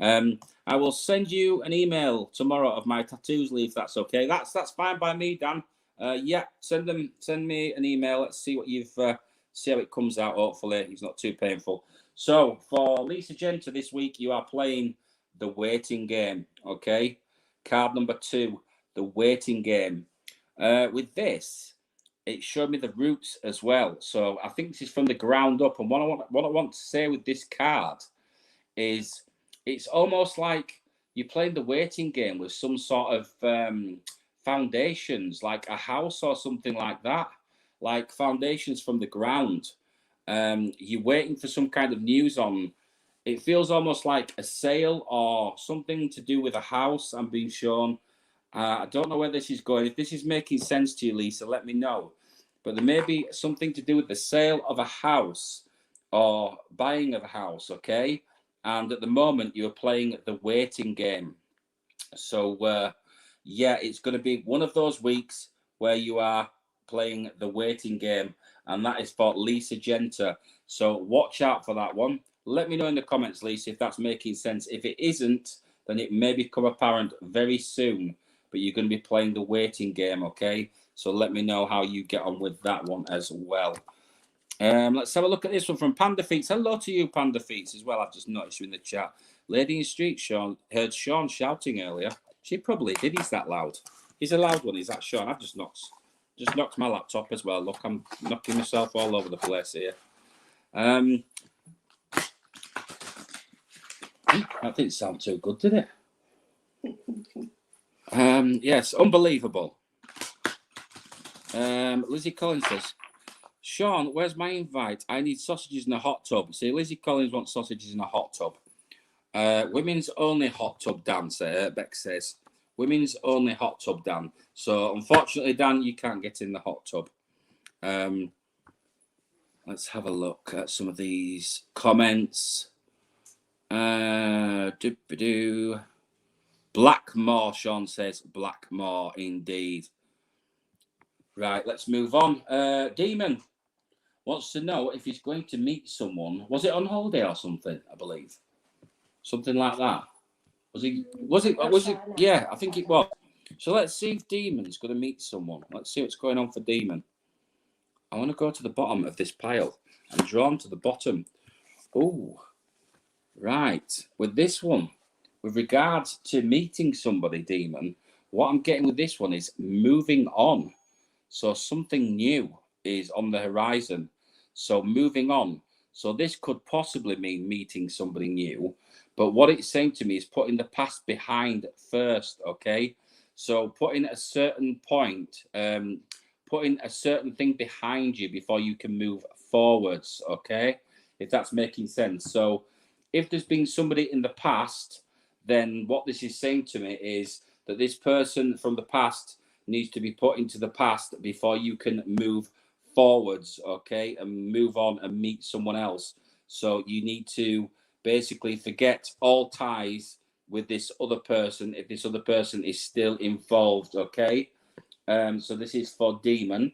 I will send you an email tomorrow of my tattoos, Lee, if that's okay. That's fine by me, Dan. Yeah, send me an email. Let's see what you've see how it comes out. Hopefully, it's not too painful. So for Lisa Genta this week, you are playing the waiting game. Okay, card number 2, the waiting game. With this, it showed me the roots as well. So I think this is from the ground up. And what I want to say with this card is it's almost like you're playing the waiting game with some sort of foundations, like a house or something like that, like foundations from the ground. You're waiting for some kind of news on. It feels almost like a sale or something to do with a house. I'm being shown. I don't know where this is going. If this is making sense to you, Lisa, let me know. But there may be something to do with the sale of a house or buying of a house, okay? And at the moment, you're playing the waiting game. So, yeah, it's going to be one of those weeks where you are playing the waiting game. And that is for Lisa Genta. So watch out for that one. Let me know in the comments, Lisa, if that's making sense. If it isn't, then it may become apparent very soon. But you're going to be playing the waiting game, okay? So let me know how you get on with that one as well. Let's have a look at this one from Panda Feets. Hello to you, Panda Feets, as well. I've just noticed you in the chat. Lady in Street, Sean, heard Sean shouting earlier. She probably did. He's that loud. He's a loud one. Is that Sean? I've just knocked my laptop as well. Look, I'm knocking myself all over the place here. That didn't sound too good, did it? Yes, unbelievable. Lizzie Collins says, Sean, where's my invite? I need sausages in a hot tub. See, Lizzie Collins wants sausages in a hot tub. Women's only hot tub, Dan, Beck says. Women's only hot tub, Dan. So, unfortunately, Dan, you can't get in the hot tub. Let's have a look at some of these comments. Blackmore, Sean says. Blackmore, indeed. Right, let's move on. Demon wants to know if he's going to meet someone. Was it on holiday or something, I believe? Something like that. Was it? Yeah, I think it was. So let's see if Demon's going to meet someone. Let's see what's going on for Demon. I want to go to the bottom of this pile. I'm drawn to the bottom. Oh, right. With this one, with regards to meeting somebody, Demon, what I'm getting with this one is moving on. So something new is on the horizon. So moving on. So this could possibly mean meeting somebody new. But what it's saying to me is putting the past behind first, okay? So putting a certain point, putting a certain thing behind you before you can move forwards, okay? If that's making sense. So if there's been somebody in the past, then what this is saying to me is that this person from the past needs to be put into the past before you can move forwards, okay, and move on and meet someone else. So you need to basically forget all ties with this other person if this other person is still involved, okay? So this is for Demon.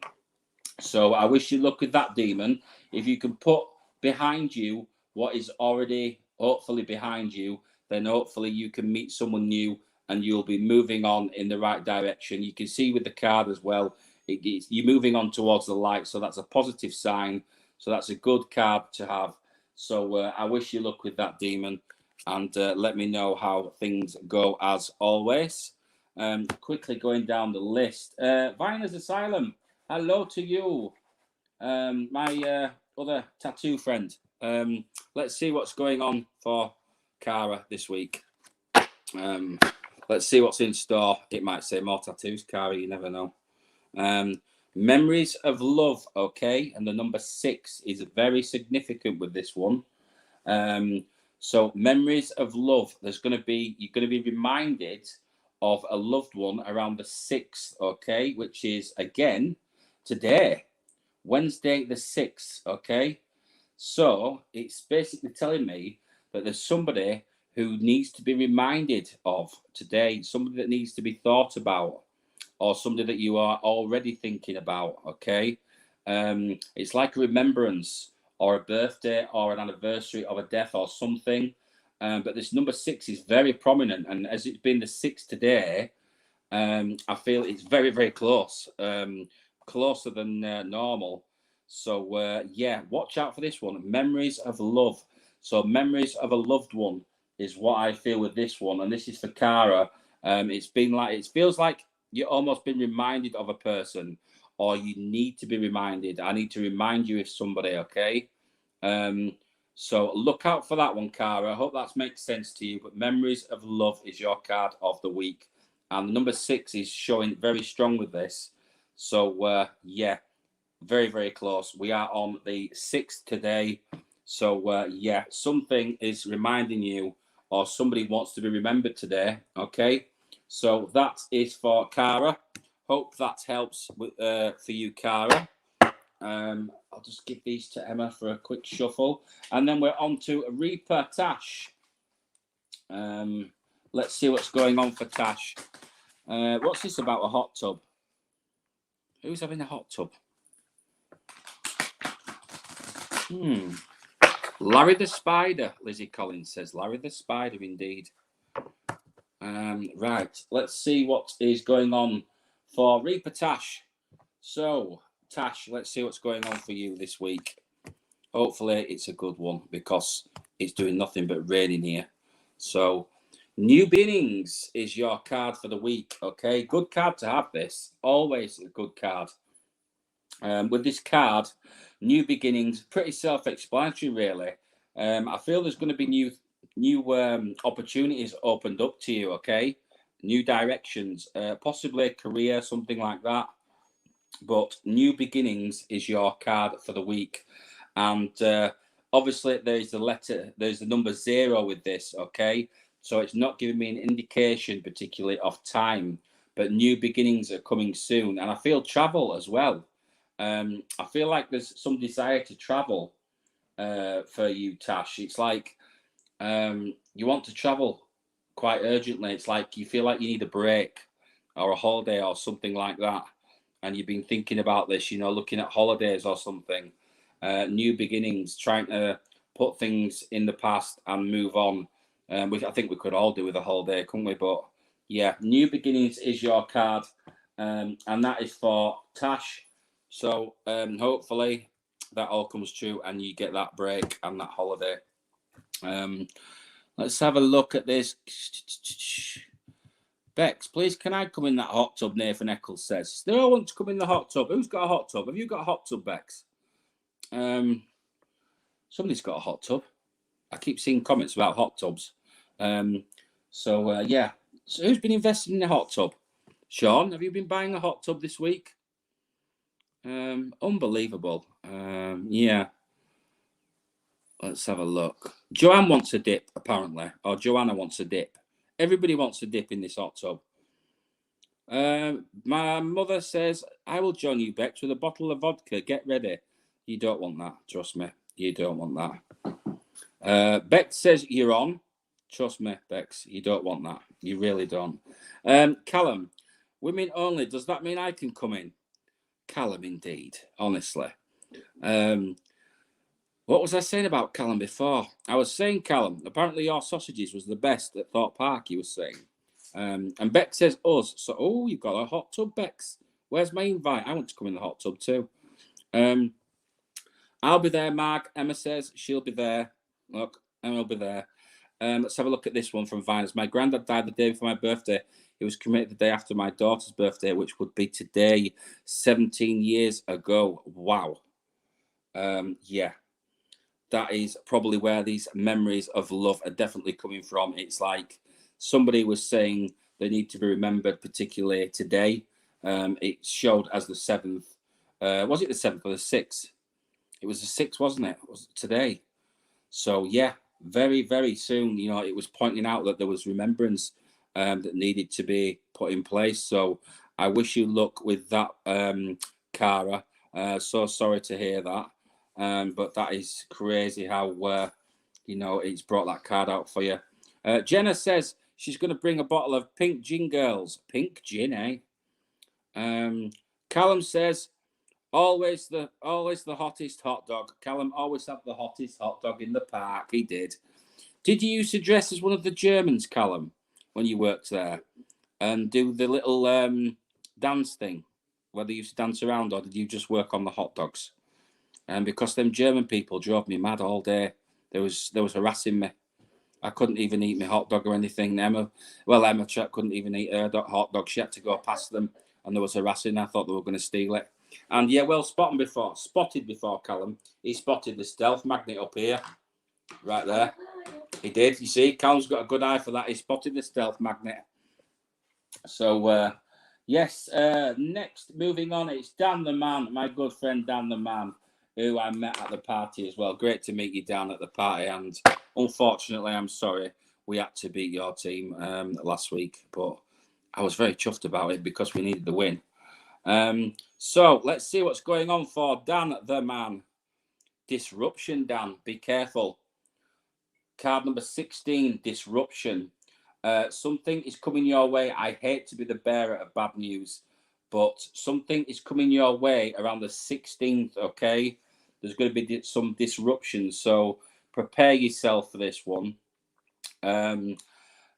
So I wish you luck with that, Demon. If you can put behind you what is already hopefully behind you, then hopefully you can meet someone new and you'll be moving on in the right direction. You can see with the card as well, you're moving on towards the light, so that's a positive sign. So that's a good card to have. So I wish you luck with that, Demon, and let me know how things go as always. Quickly going down the list. Viner's Asylum, hello to you, my other tattoo friend. Let's see what's going on for Cara this week. Let's see what's in store. It might say more tattoos, Cara, you never know. Memories of Love, okay, and the number 6 is very significant with this one. So Memories of Love, you're going to be reminded of a loved one around the 6th, okay, which is again today, Wednesday the 6th, okay? So it's basically telling me that there's somebody who needs to be reminded of today, somebody that needs to be thought about, or somebody that you are already thinking about, okay? It's like a remembrance or a birthday or an anniversary of a death or something. But this number 6 is very prominent, and as it's been the 6th today, I feel it's very, very close, closer than normal. So, yeah, watch out for this one. Memories of love. So, memories of a loved one is what I feel with this one. And this is for Cara. It's been like, it feels like you've almost been reminded of a person, or you need to be reminded. I need to remind you of somebody, okay? So, look out for that one, Cara. I hope that makes sense to you. But memories of love is your card of the week. And the number 6 is showing very strong with this. So, yeah, very, very close. We are on the 6th today. So, yeah, something is reminding you, or somebody wants to be remembered today. Okay. So that is for Cara. Hope that helps with, for you, Cara. I'll just give these to Emma for a quick shuffle. And then we're on to Reaper Tash. Let's see what's going on for Tash. What's this about a hot tub? Who's having a hot tub? Larry the Spider, Lizzie Collins says. Larry the Spider, indeed. Right, let's see what is going on for Reaper Tash. So, Tash, let's see what's going on for you this week. Hopefully, it's a good one, because it's doing nothing but raining here. So, New Beginnings is your card for the week, okay? Good card to have this. Always a good card. With this card, New Beginnings, pretty self-explanatory, really. I feel there's going to be new opportunities opened up to you, okay? New directions, possibly a career, something like that. But New Beginnings is your card for the week. And obviously, there's the number 0 with this, okay? So it's not giving me an indication particularly of time, but new beginnings are coming soon. And I feel travel as well. I feel like there's some desire to travel for you, Tash. It's like you want to travel quite urgently. It's like you feel like you need a break or a holiday or something like that. And you've been thinking about this, looking at holidays or something. New beginnings, trying to put things in the past and move on. I think we could all do with a holiday, couldn't we? But yeah, New Beginnings is your card. And that is for Tash. So hopefully that all comes true and you get that break and that holiday. Let's have a look at this. Bex, please, can I come in that hot tub? Nathan Eccles says. They all want to come in the hot tub. Who's got a hot tub? Have you got a hot tub, Bex? Somebody's got a hot tub. I keep seeing comments about hot tubs. Yeah. So who's been investing in a hot tub? Sean, have you been buying a hot tub this week? Unbelievable. Yeah. Let's have a look. Joanne wants a dip, apparently. Or Joanna wants a dip. Everybody wants a dip in this hot tub. My mother says, I will join you, Bex, with a bottle of vodka. Get ready. You don't want that. Trust me. You don't want that. Bex says, you're on. Trust me, Bex. You don't want that. You really don't. Callum, women only. Does that mean I can come in? Callum, indeed. Honestly. What was I saying about Callum before? I was saying, Callum, apparently your sausages was the best at Thorpe Park, he was saying. And Bex says us. So, you've got a hot tub, Bex. Where's my invite? I want to come in the hot tub too. I'll be there, Mark. Emma says she'll be there. Look, Emma will be there. Let's have a look at this one from Viners. My granddad died the day before my birthday. He was cremated the day after my daughter's birthday, which would be today, 17 years ago. Wow. Yeah. That is probably where these memories of love are definitely coming from. It's like somebody was saying they need to be remembered, particularly today. It showed as the 7th. Was it the 7th or the 6th? It was the 6th, wasn't it? Was it today? So, yeah, very, very soon, it was pointing out that there was remembrance that needed to be put in place. So I wish you luck with that, Cara. So sorry to hear that. But that is crazy how, it's brought that card out for you. Jenna says she's going to bring a bottle of pink gin, girls. Pink gin, eh? Callum says, always the hottest hot dog. Callum always had the hottest hot dog in the park. He did. Did you used to dress as one of the Germans, Callum, when you worked there, and do the little dance thing, where they used to dance around, or did you just work on the hot dogs? And because them German people drove me mad all day, there was harassing me. I couldn't even eat my hot dog or anything. Emma couldn't even eat her hot dog. She had to go past them, and there was harassing. I thought they were going to steal it. And yeah, well, spotted before, Callum. He spotted the stealth magnet up here, right there. He did. You see, Callum's got a good eye for that. He spotted the stealth magnet. So, yes, next, moving on, it's Dan the Man, my good friend Dan the Man, who I met at the party as well. Great to meet you down at the party. And unfortunately, I'm sorry, we had to beat your team last week. But I was very chuffed about it because we needed the win. So let's see what's going on for Dan the Man. Disruption, Dan. Be careful. Card number 16, Disruption. Something is coming your way. I hate to be the bearer of bad news, but something is coming your way around the 16th, okay? There's going to be some disruption, so prepare yourself for this one.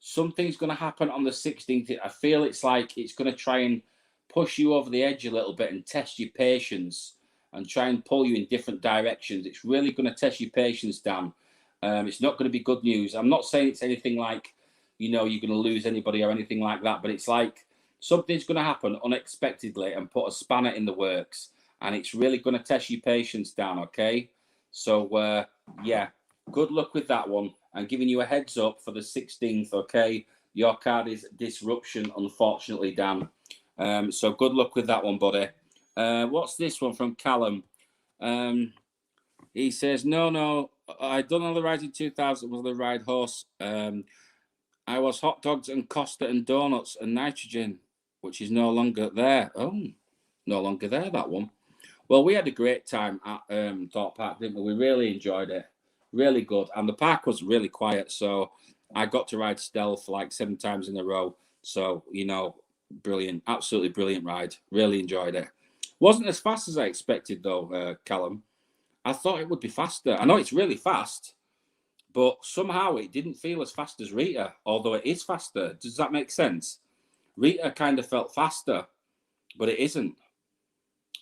Something's going to happen on the 16th. I feel it's like it's going to try and push you over the edge a little bit and test your patience and try and pull you in different directions. It's really going to test your patience, Dan. It's not going to be good news. I'm not saying it's anything like, you're going to lose anybody or anything like that, but it's like something's going to happen unexpectedly and put a spanner in the works, and it's really going to test your patience, Dan, okay? So, yeah, good luck with that one. I'm giving you a heads up for the 16th, okay? Your card is Disruption, unfortunately, Dan. So good luck with that one, buddy. What's this one from Callum? He says, no, I done all the rides in 2000 was the ride horse. I was hot dogs and Costa and donuts and nitrogen, which is no longer there. Oh, no longer there, that one. Well, we had a great time at Thorpe Park, didn't we? We really enjoyed it. Really good. And the park was really quiet, so I got to ride Stealth like 7 times in a row. So, brilliant. Absolutely brilliant ride. Really enjoyed it. Wasn't as fast as I expected, though, Callum. I thought it would be faster. I know it's really fast, but somehow it didn't feel as fast as Rita, although it is faster. Does that make sense? Rita kind of felt faster, but it isn't.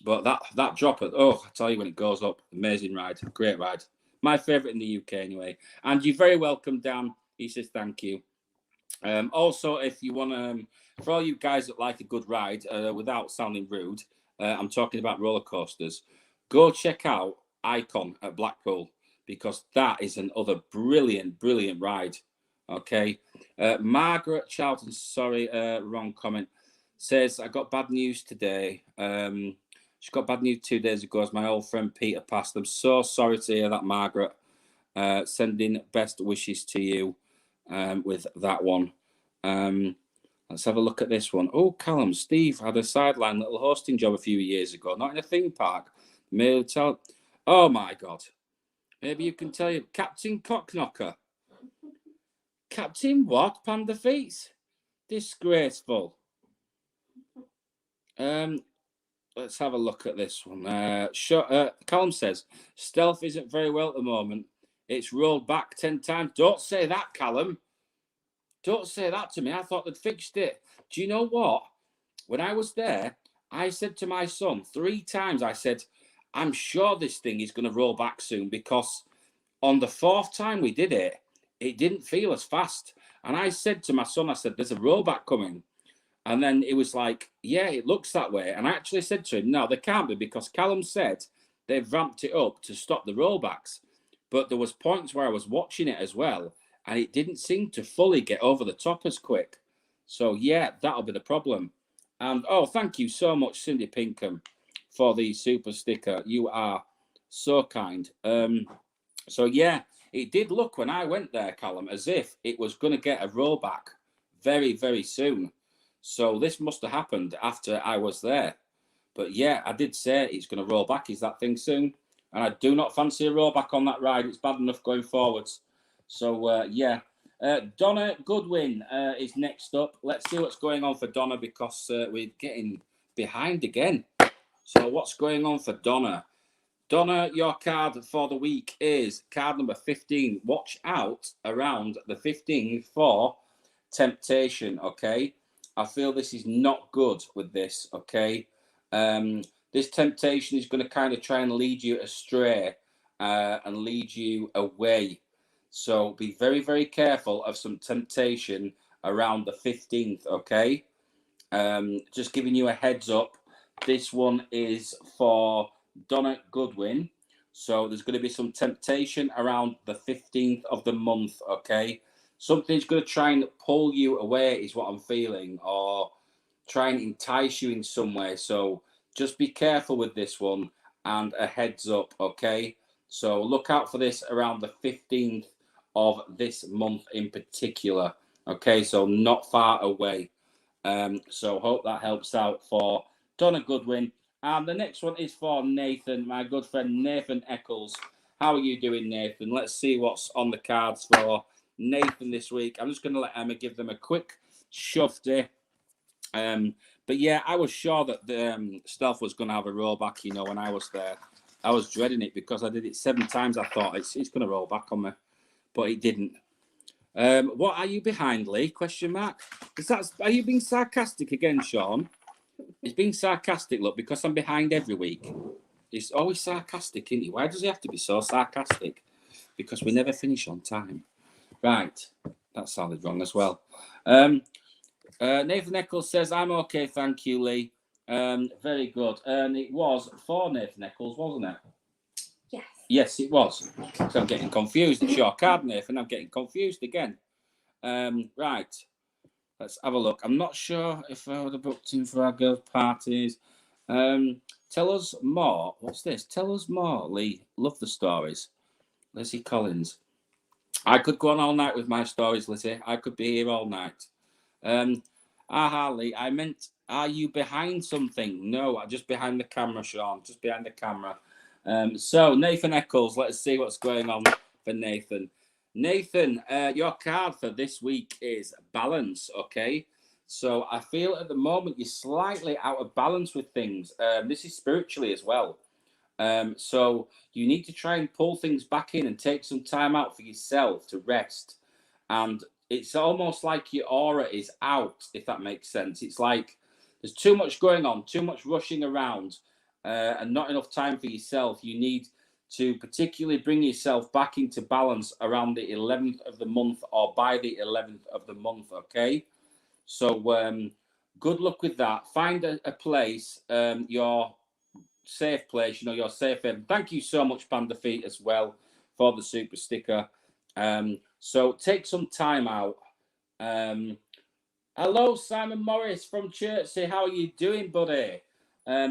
But that drop, I tell you, when it goes up, amazing ride, great ride. My favourite in the UK anyway. And you're very welcome, Dan. He says thank you. Also, if you want for all you guys that like a good ride, without sounding rude, I'm talking about roller coasters. Go check out Icon at Blackpool, because that is another brilliant ride. Okay. Margaret Charlton, sorry, wrong comment, says, I got bad news today. She got bad news 2 days ago as my old friend Peter passed. I'm so sorry to hear that, Margaret. Sending best wishes to you with that one. Let's have a look at this one. Oh, Callum, Steve had a sideline little hosting job a few years ago, not in a theme park. Maybe tell. Oh my God. Maybe you can tell you, Captain Cockknocker. Captain what? Panda Feet? Disgraceful. Let's have a look at this one. Callum says, Stealth isn't very well at the moment. It's rolled back 10 times. Don't say that, Callum. Don't say that to me. I thought they'd fixed it. Do you know what? When I was there, I said to my son 3 times, I said, I'm sure this thing is going to roll back soon, because on the 4th time we did it, it didn't feel as fast. And I said to my son, I said, there's a rollback coming. And then it was like, yeah, it looks that way. And I actually said to him, no, there can't be, because Callum said they've ramped it up to stop the rollbacks. But there was points where I was watching it as well, and it didn't seem to fully get over the top as quick. So, yeah, that'll be the problem. And, thank you so much, Cindy Pinkham, for the super sticker. You are so kind. So, yeah, it did look when I went there, Callum, as if it was going to get a rollback very, very soon. So this must have happened after I was there. But yeah, I did say it's going to roll back. Is that thing soon? And I do not fancy a rollback on that ride. It's bad enough going forwards. So, yeah. Donna Goodwin is next up. Let's see what's going on for Donna because we're getting behind again. So what's going on for Donna? Donna, your card for the week is card number 15. Watch out around the 15th for temptation, okay? I feel this is not good with this, okay? This temptation is going to kind of try and lead you astray and lead you away. So be very, very careful of some temptation around the 15th, okay? Just giving you a heads up. This one is for Donna Goodwin. So there's going to be some temptation around the 15th of the month, okay? Something's going to try and pull you away is what I'm feeling, or try and entice you in some way. So just be careful with this one and a heads up, okay? So look out for this around the 15th of this month in particular, okay? So not far away. So hope that helps out for Donna Goodwin. And the next one is for Nathan, my good friend Nathan Eccles. How are you doing, Nathan? Let's see what's on the cards for Nathan this week. I'm just going to let Emma give them a quick shove there. But yeah, I was sure that the Stealth was going to have a rollback, you know, when I was there. I was dreading it because I did it 7 times. I thought it's going to roll back on me, but it didn't. What are you behind, Lee? Question mark. Are you being sarcastic again, Sean? He's being sarcastic, look, because I'm behind every week. He's always sarcastic, isn't he? Why does he have to be so sarcastic? Because we never finish on time. Right. That sounded wrong as well. Nathan Eccles says, I'm okay, thank you, Lee. Very good. And it was for Nathan Eccles, wasn't it? Yes. Yes, it was. So I'm getting confused. It's your card, Nathan. I'm getting confused again. Right. Let's have a look. I'm not sure if I would have booked in for our girls' parties. Tell us more. What's this? Tell us more, Lee. Love the stories. Lizzie Collins. I could go on all night with my stories, Lizzie. I could be here all night. Lee, I meant, are you behind something? No, I'm just behind the camera, Sean. Just behind the camera. So, Nathan Eccles, let's see what's going on for Nathan. Nathan, your card for this week is balance, okay? So I feel at the moment you're slightly out of balance with things. This is spiritually as well. So you need to try and pull things back in and take some time out for yourself to rest. And it's almost like your aura is out, if that makes sense. It's like there's too much going on, too much rushing around, and not enough time for yourself. You need to particularly bring yourself back into balance around the 11th of the month or by the 11th of the month, okay? So good luck with that. Find a place, your safe place, you know, your safe haven. Thank you so much, Panda Feet, as well, for the super sticker. So take some time out. Hello, Simon Morris from Chertsey. How are you doing, buddy?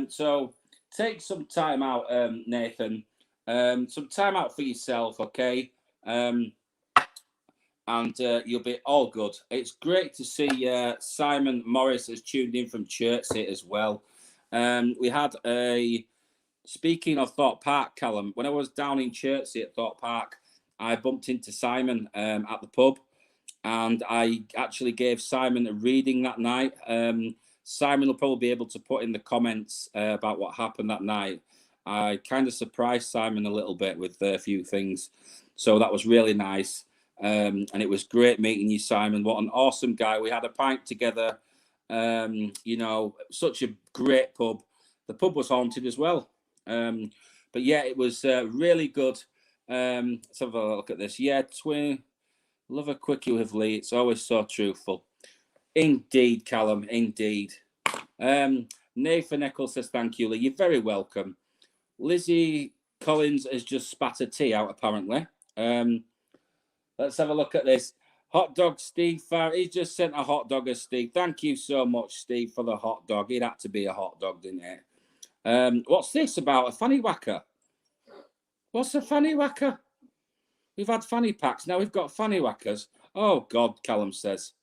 So take some time out, Nathan. Some time out for yourself, okay? And you'll be all good. It's great to see Simon Morris has tuned in from Chertsey as well. We had speaking of Thorpe Park, Callum, when I was down in Chertsey at Thorpe Park, I bumped into Simon at the pub, and I actually gave Simon a reading that night. Simon will probably be able to put in the comments about what happened that night. I kind of surprised Simon a little bit with a few things. So that was really nice. And it was great meeting you, Simon. What an awesome guy. We had a pint together. You know, such a great pub. The pub was haunted as well. But yeah, it was really good. Let's have a look at this. Yeah, love a quickie with Lee. It's always so truthful. Indeed, Callum, indeed. Nathan Eccles says, thank you, Lee. You're very welcome. Lizzie Collins has just spat a tea out, apparently. Let's have a look at this. Hot dog Steve Farr. He's just sent a hot dog as Steve. Thank you so much, Steve, for the hot dog. It had to be a hot dog, didn't it? What's this about? A fanny whacker? What's a fanny whacker? We've had fanny packs. Now we've got fanny whackers. Oh, God, Callum says.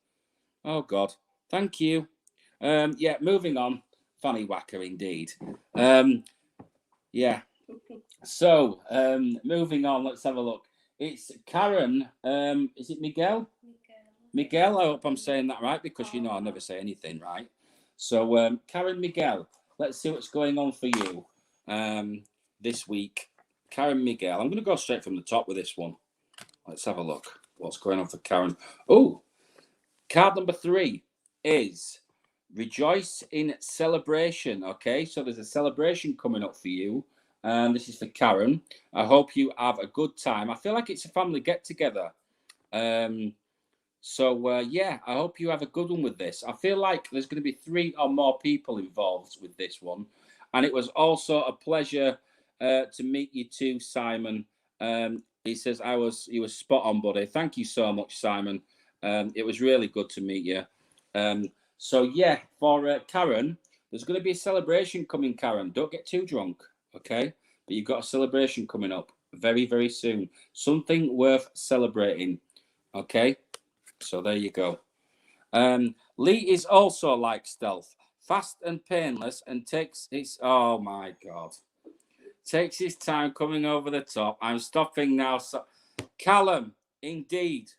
Oh, God. Thank you. Yeah, moving on. Fanny whacker indeed. Yeah. So, moving on, let's have a look. It's Karen. Is it Miguel? Miguel, I hope I'm saying that right, because you know I never say anything right. So, Karen Miguel, let's see what's going on for you this week. Karen Miguel, I'm going to go straight from the top with this one. Let's have a look. What's going on for Karen? Oh, card number 3 is Rejoice in Celebration. Okay, so there's a celebration coming up for you. This is for Karen. I hope you have a good time. I feel like it's a family get-together. Yeah, I hope you have a good one with this. I feel like there's going to be 3 or more people involved with this one. And it was also a pleasure to meet you too, Simon. He says, you were spot on, buddy. Thank you so much, Simon. It was really good to meet you. Yeah, for Karen, there's going to be a celebration coming, Karen. Don't get too drunk, okay? But you've got a celebration coming up very, very soon. Something worth celebrating, okay? So there you go. Lee is also like stealth, fast and painless, and takes his, oh my God, takes his time coming over the top. I'm stopping now. So, Callum, indeed,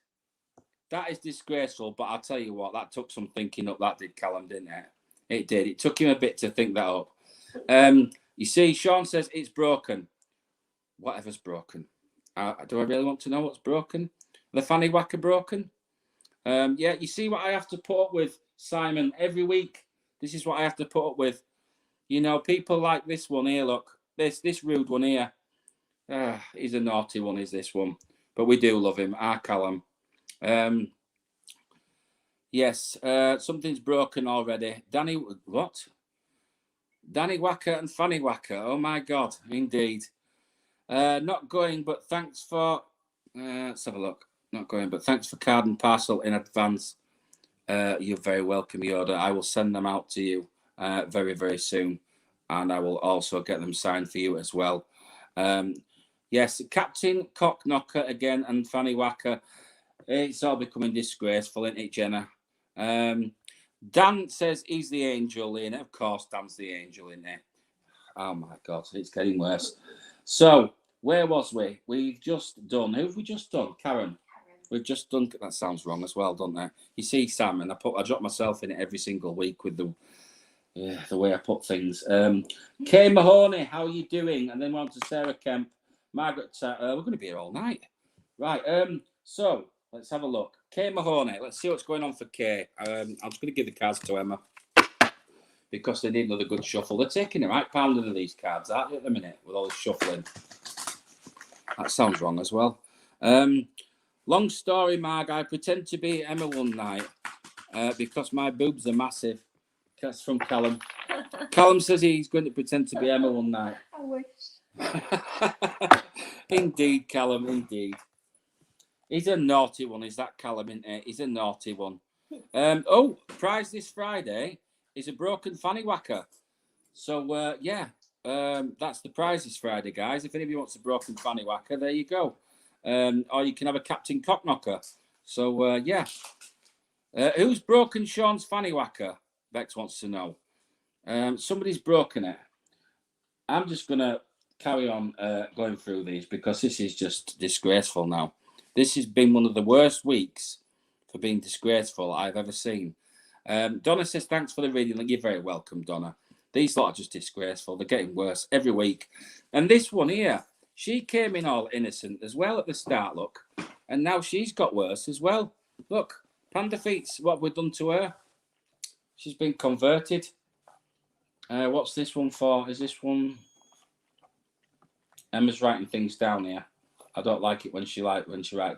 that is disgraceful, but I'll tell you what, that took some thinking up, that did, Callum, didn't it? It did. It took him a bit to think that up. You see, Sean says it's broken. Whatever's broken. Do I really want to know what's broken? The fanny whacker broken? Yeah, you see what I have to put up with, Simon, every week. This is what I have to put up with. You know, people like this one here, look. This rude one here. He's a naughty one, is this one. But we do love him, our Callum. Yes, something's broken already. Danny, what? Danny Whacker and Fanny Whacker. Oh, my God, indeed. Not going, but thanks for... let's have a look. Not going, but thanks for card and parcel in advance. You're very welcome, Yoda. I will send them out to you very, very soon. And I will also get them signed for you as well. Yes, Captain Cockknocker again and Fanny Whacker. It's all becoming disgraceful, isn't it, Jenna? Dan says he's the angel in it. Of course, Dan's the angel in there. Oh, my God, it's getting worse. So, where was we? We've just done... Who have we just done? Karen. We've just done... That sounds wrong as well, doesn't it? You see, Sam, and I drop myself in it every single week with the way I put things. Kay Mahoney, how are you doing? And then we're on to Sarah Kemp. Margaret, we're going to be here all night. Right, so let's have a look. Kay Mahoney, let's see what's going on for Kay. I'm just going to give the cards to Emma because they need another good shuffle. They're taking the right pounding of these cards, aren't they, at the minute, with all this shuffling? That sounds wrong as well. Long story, Marg, I pretend to be Emma one night because my boobs are massive. That's from Callum. Callum says he's going to pretend to be Emma one night. I wish. Indeed, Callum, indeed. He's a naughty one, is that Callum, isn't it? He's a naughty one. Prize this Friday is a broken fanny whacker. So, yeah, that's the prize this Friday, guys. If anybody wants a broken fanny whacker, there you go. Or you can have a Captain Cockknocker. So, yeah. Who's broken Sean's fanny whacker? Bex wants to know. Somebody's broken it. I'm just going to carry on going through these because this is just disgraceful now. This has been one of the worst weeks for being disgraceful I've ever seen. Donna says, thanks for the reading. You're very welcome, Donna. These lot are just disgraceful. They're getting worse every week. And this one here, she came in all innocent as well at the start, look. And now she's got worse as well. Look, Panda Feet's what we've done to her. She's been converted. What's this one for? Is this one? Emma's writing things down here. I don't like it when she writes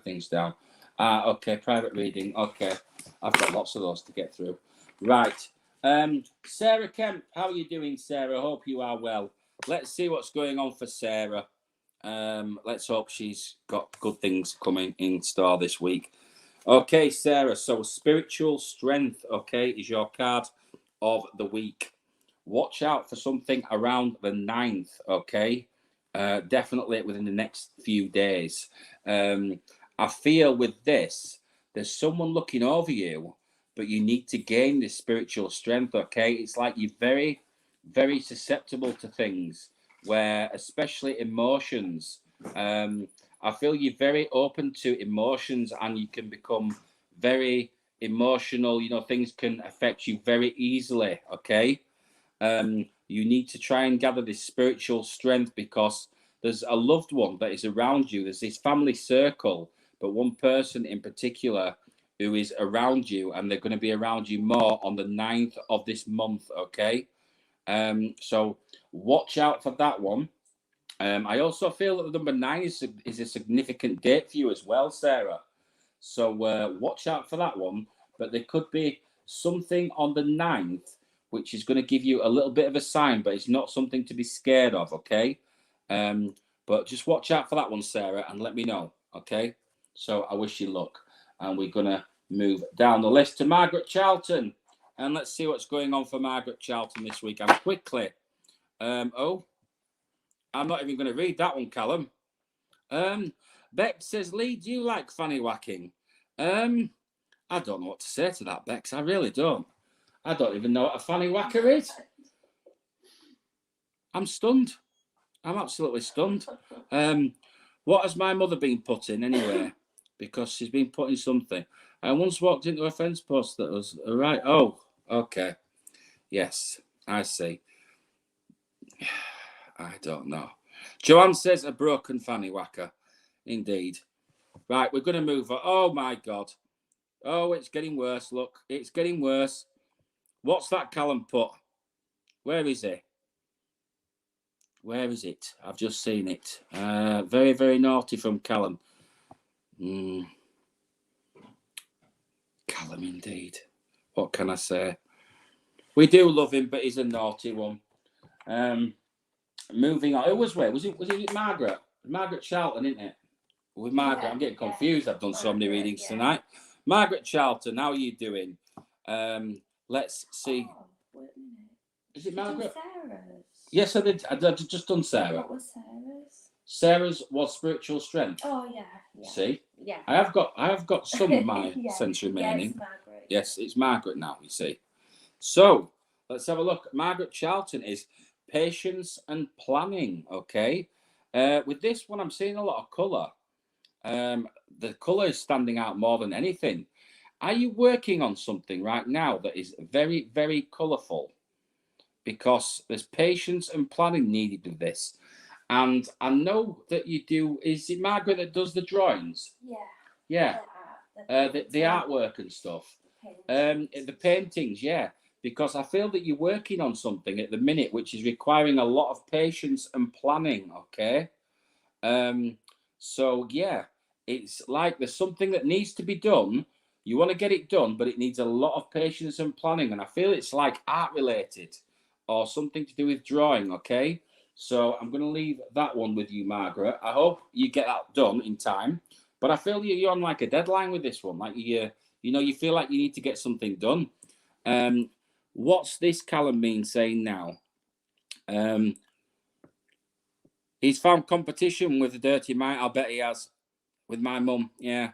things down. Okay, private reading. Okay, I've got lots of those to get through. Right. Sarah Kemp, how are you doing, Sarah? Hope you are well. Let's see what's going on for Sarah. Let's hope she's got good things coming in store this week. Okay, Sarah, so spiritual strength, okay, is your card of the week. Watch out for something around the 9th, okay? Definitely within the next few days. I feel with this, there's someone looking over you, but you need to gain this spiritual strength, okay? It's like you're very very susceptible to things, where especially emotions. I feel you're very open to emotions, and you can become very emotional. You know, things can affect you very easily. Okay. You need to try and gather this spiritual strength, because there's a loved one that is around you. There's this family circle, but one person in particular who is around you, and they're going to be around you more on the 9th of this month. Okay. So watch out for that one. I also feel that the number 9 is a significant date for you as well, Sarah. So watch out for that one. But there could be something on the 9th which is going to give you a little bit of a sign, but it's not something to be scared of, okay? But just watch out for that one, Sarah, and let me know, okay? So I wish you luck. And we're going to move down the list to Margaret Charlton. And let's see what's going on for Margaret Charlton this week. And quickly, oh, I'm not even going to read that one, Callum. Bex says, Lee, do you like fanny whacking? I don't know what to say to that, Bex. I really don't. I don't even know what a fanny whacker is. I'm stunned. I'm absolutely stunned. What has my mother been putting anyway? Because she's been putting something. I once walked into a fence post that was right. Oh, okay. Yes, I see. I don't know. Joanne says a broken fanny whacker. Indeed. Right, we're going to move on. Oh, my God. Oh, it's getting worse. Look, it's getting worse. What's that Callum put? Where is he? Where is it? I've just seen it. Very, very naughty from Callum. Callum, indeed. What can I say? We do love him, but he's a naughty one. Moving on. Who was where? Was it Margaret? Margaret Charlton, isn't it? With Margaret, yeah, I'm getting confused. I've done so many readings tonight. Margaret Charlton, how are you doing? Let's see. Oh, wait a minute. Is it Margaret? Sarah's. Yes, I did. I'd just done Sarah. What was Sarah's? Sarah's was spiritual strength. Oh yeah. See? Yeah. I have got some of my sense remaining. It's Margaret. Yes, it's Margaret now, you see. So let's have a look. Margaret Charlton is patience and planning. Okay. With this one, I'm seeing a lot of colour. The colour is standing out more than anything. Are you working on something right now that is very, very colourful? Because there's patience and planning needed with this. And I know that you do. Is it Margaret that does the drawings? Yeah. Yeah. The artwork and stuff. The paintings, yeah. Because I feel that you're working on something at the minute which is requiring a lot of patience and planning, okay? So, yeah, it's like there's something that needs to be done. You want to get it done, but it needs a lot of patience and planning. And I feel it's like art-related or something to do with drawing, okay? So I'm going to leave that one with you, Margaret. I hope you get that done in time. But I feel you're on like a deadline with this one. Like you feel like you need to get something done. What's this Callum mean saying now? He's found competition with the dirty mite. I'll bet he has. With my mum, yeah.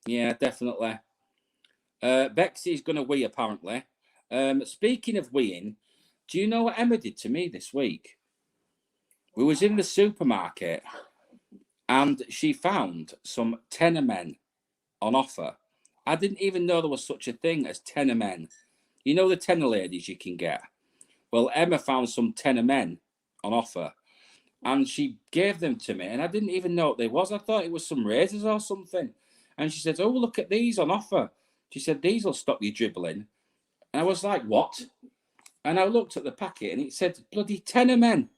Yeah, definitely. Bexy's going to wee, apparently. Speaking of weeing, do you know what Emma did to me this week? We was in the supermarket and she found some tenner men on offer. I didn't even know there was such a thing as tenner men. You know the tenner ladies you can get? Well, Emma found some tenner men on offer and she gave them to me and I didn't even know what they was. I thought it was some razors or something. And she said, oh, look at these on offer. She said, these will stop you dribbling. And I was like, what? And I looked at the packet and it said, bloody tenner men.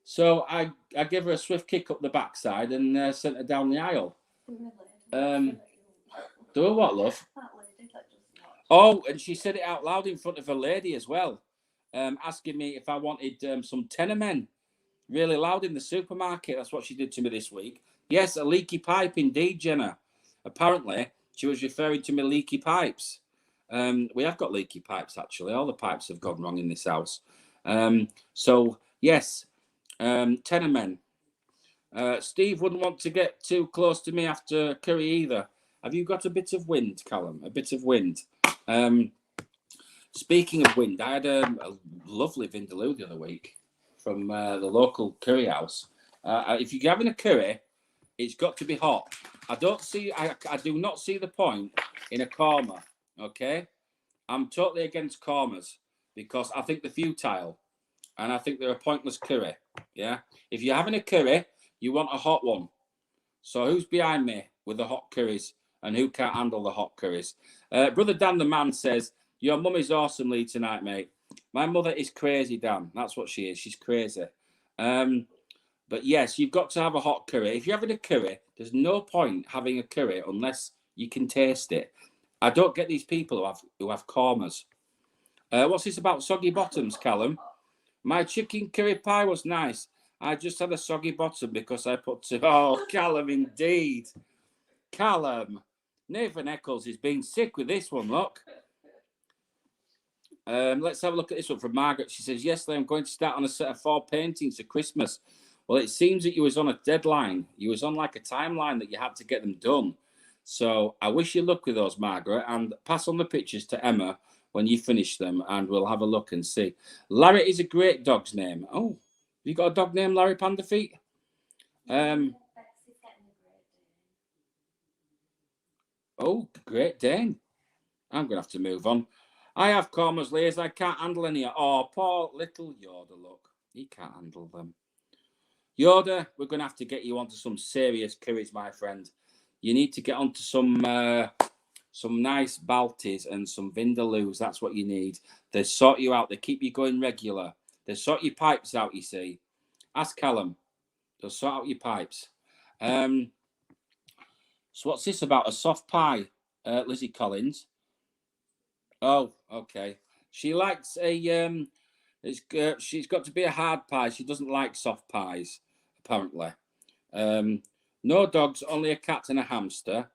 So I gave her a swift kick up the backside and sent her down the aisle. Do a what, love? Oh, and she said it out loud in front of a lady as well, asking me if I wanted some tenner men, really loud in the supermarket. That's what she did to me this week. Yes, a leaky pipe indeed, Jenna. Apparently, she was referring to me leaky pipes. We have got leaky pipes, actually. All the pipes have gone wrong in this house. So, yes, tenner men. Steve wouldn't want to get too close to me after curry either. Have you got a bit of wind, Callum? A bit of wind. Speaking of wind, I had a lovely vindaloo the other week from the local curry house. If you're having a curry, it's got to be hot. I do not see the point in a korma. Okay, I'm totally against kormas because I think they're futile and I think they're a pointless curry. Yeah, if you're having a curry, you want a hot one. So who's behind me with the hot curries and who can't handle the hot curries? Brother Dan the man says, your mum is awesome, Lee, tonight, mate. My mother is crazy, Dan. That's what she is. She's crazy. But yes, you've got to have a hot curry. If you're having a curry, there's no point having a curry unless you can taste it. I don't get these people who have kormas. What's this about soggy bottoms, Callum? My chicken curry pie was nice. I just had a soggy bottom because I put to... Oh, Callum, indeed. Callum. Nathan Eccles is being sick with this one, look. Let's have a look at this one from Margaret. She says, yesterday I'm going to start on a set of 4 paintings for Christmas. Well, it seems that you was on a deadline. You was on like a timeline that you had to get them done. So I wish you luck with those, Margaret, and pass on the pictures to Emma when you finish them, and we'll have a look and see. Larry is a great dog's name. Oh, you got a dog named Larry Panda Feet? Oh, Great Dane. I'm going to have to move on. I have kormas, Liz. I can't handle any. Oh, poor little Yoda, look. He can't handle them. Yoda, we're going to have to get you onto some serious curries, my friend. You need to get onto some nice Baltis and some Vindaloos. That's what you need. They sort you out. They keep you going regular. They sort your pipes out, you see. Ask Callum. They'll sort out your pipes. So what's this about? A soft pie, Lizzie Collins. Oh, okay. She likes a she's got to be a hard pie. She doesn't like soft pies, apparently. No dogs, only a cat and a hamster.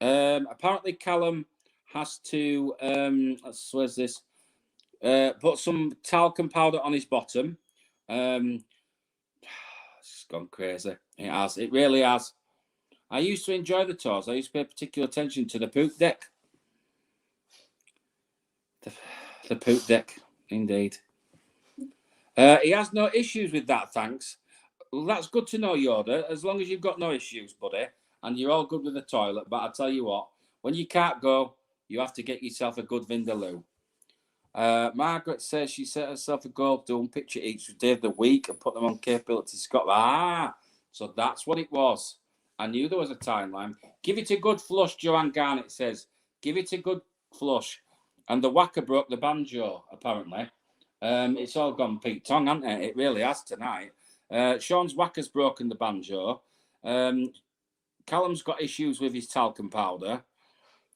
Apparently Callum has to where's this? Put some talcum powder on his bottom. It's gone crazy. It has. It really has. I used to enjoy the tours. I used to pay particular attention to the poop deck. The poop deck, indeed. He has no issues with that, thanks. Well, that's good to know, Yoda, as long as you've got no issues, buddy, and you're all good with the toilet. But I tell you what, when you can't go, you have to get yourself a good Vindaloo. Margaret says she set herself a goal to unpicture each day of the week and put them on Capability Scotland. Ah, so that's what it was. I knew there was a timeline. Give it a good flush, Joanne Garnett says. Give it a good flush. And the whacker broke the banjo, apparently. It's all gone Pete Tong, hasn't it? It really has tonight. Sean's whacker's broken the banjo. Callum's got issues with his talcum powder.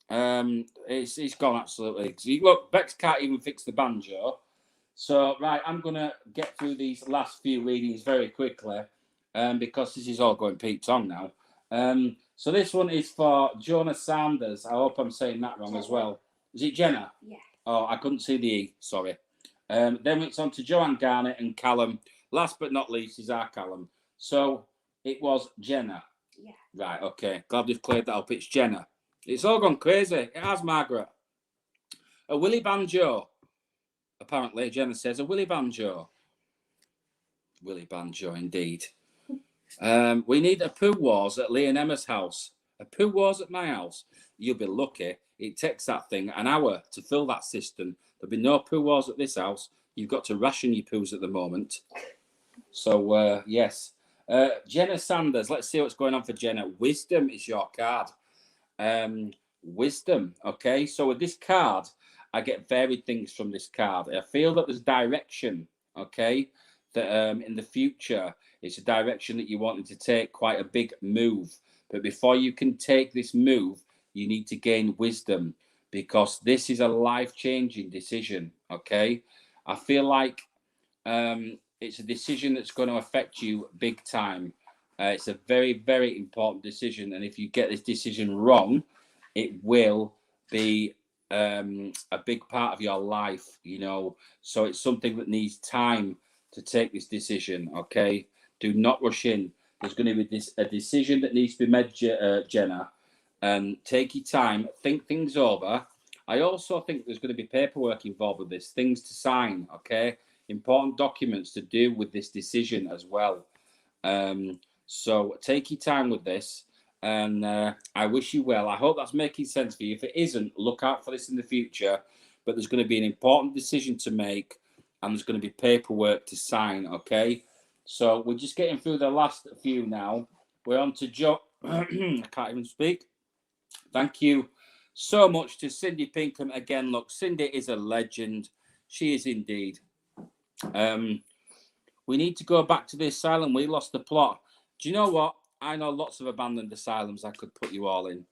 He's gone absolutely. Look, Bex can't even fix the banjo. So, right, I'm going to get through these last few readings very quickly because this is all going Pete Tong now. So this one is for Jonah Sanders. I hope I'm saying that wrong as well. Is it Jenna? Yeah. Oh, I couldn't see the E. Sorry. Then it's on to Joanne Garnett and Callum. Last but not least is our Callum. So it was Jenna. Yeah. Right, okay. Glad we've cleared that up. It's Jenna. It's all gone crazy. It has, Margaret. A Willy Banjo. Apparently, Jenna says a Willy Banjo. Willy Banjo, indeed. We need a poo wars at Lee and Emma's house. A poo wars at my house. You'll be lucky. It takes that thing an hour to fill that cistern. There'll be no poo wars at this house. You've got to ration your poos at the moment. So, yes. Jenna Sanders. Let's see what's going on for Jenna. Wisdom is your card. Wisdom. Okay. So with this card, I get varied things from this card. I feel that there's direction. Okay. That in the future, it's a direction that you wanted to take quite a big move. But before you can take this move, you need to gain wisdom because this is a life-changing decision. Okay. I feel like it's a decision that's going to affect you big time. It's a very, very important decision. And if you get this decision wrong, it will be a big part of your life, you know. So it's something that needs time to take this decision, okay? Do not rush in. There's going to be a decision that needs to be made, Jenna. Take your time, think things over. I also think there's going to be paperwork involved with this, things to sign, okay? Important documents to do with this decision as well. So take your time with this, and I wish you well. I hope that's making sense for you. If it isn't, look out for this in the future. But there's going to be an important decision to make, and there's going to be paperwork to sign, okay? So we're just getting through the last few now. We're on to Joe. I can't even speak. Thank you so much to Cindy Pinkham. Again, look, Cindy is a legend. She is indeed. We need to go back to the asylum. We lost the plot. Do you know what? I know lots of abandoned asylums I could put you all in.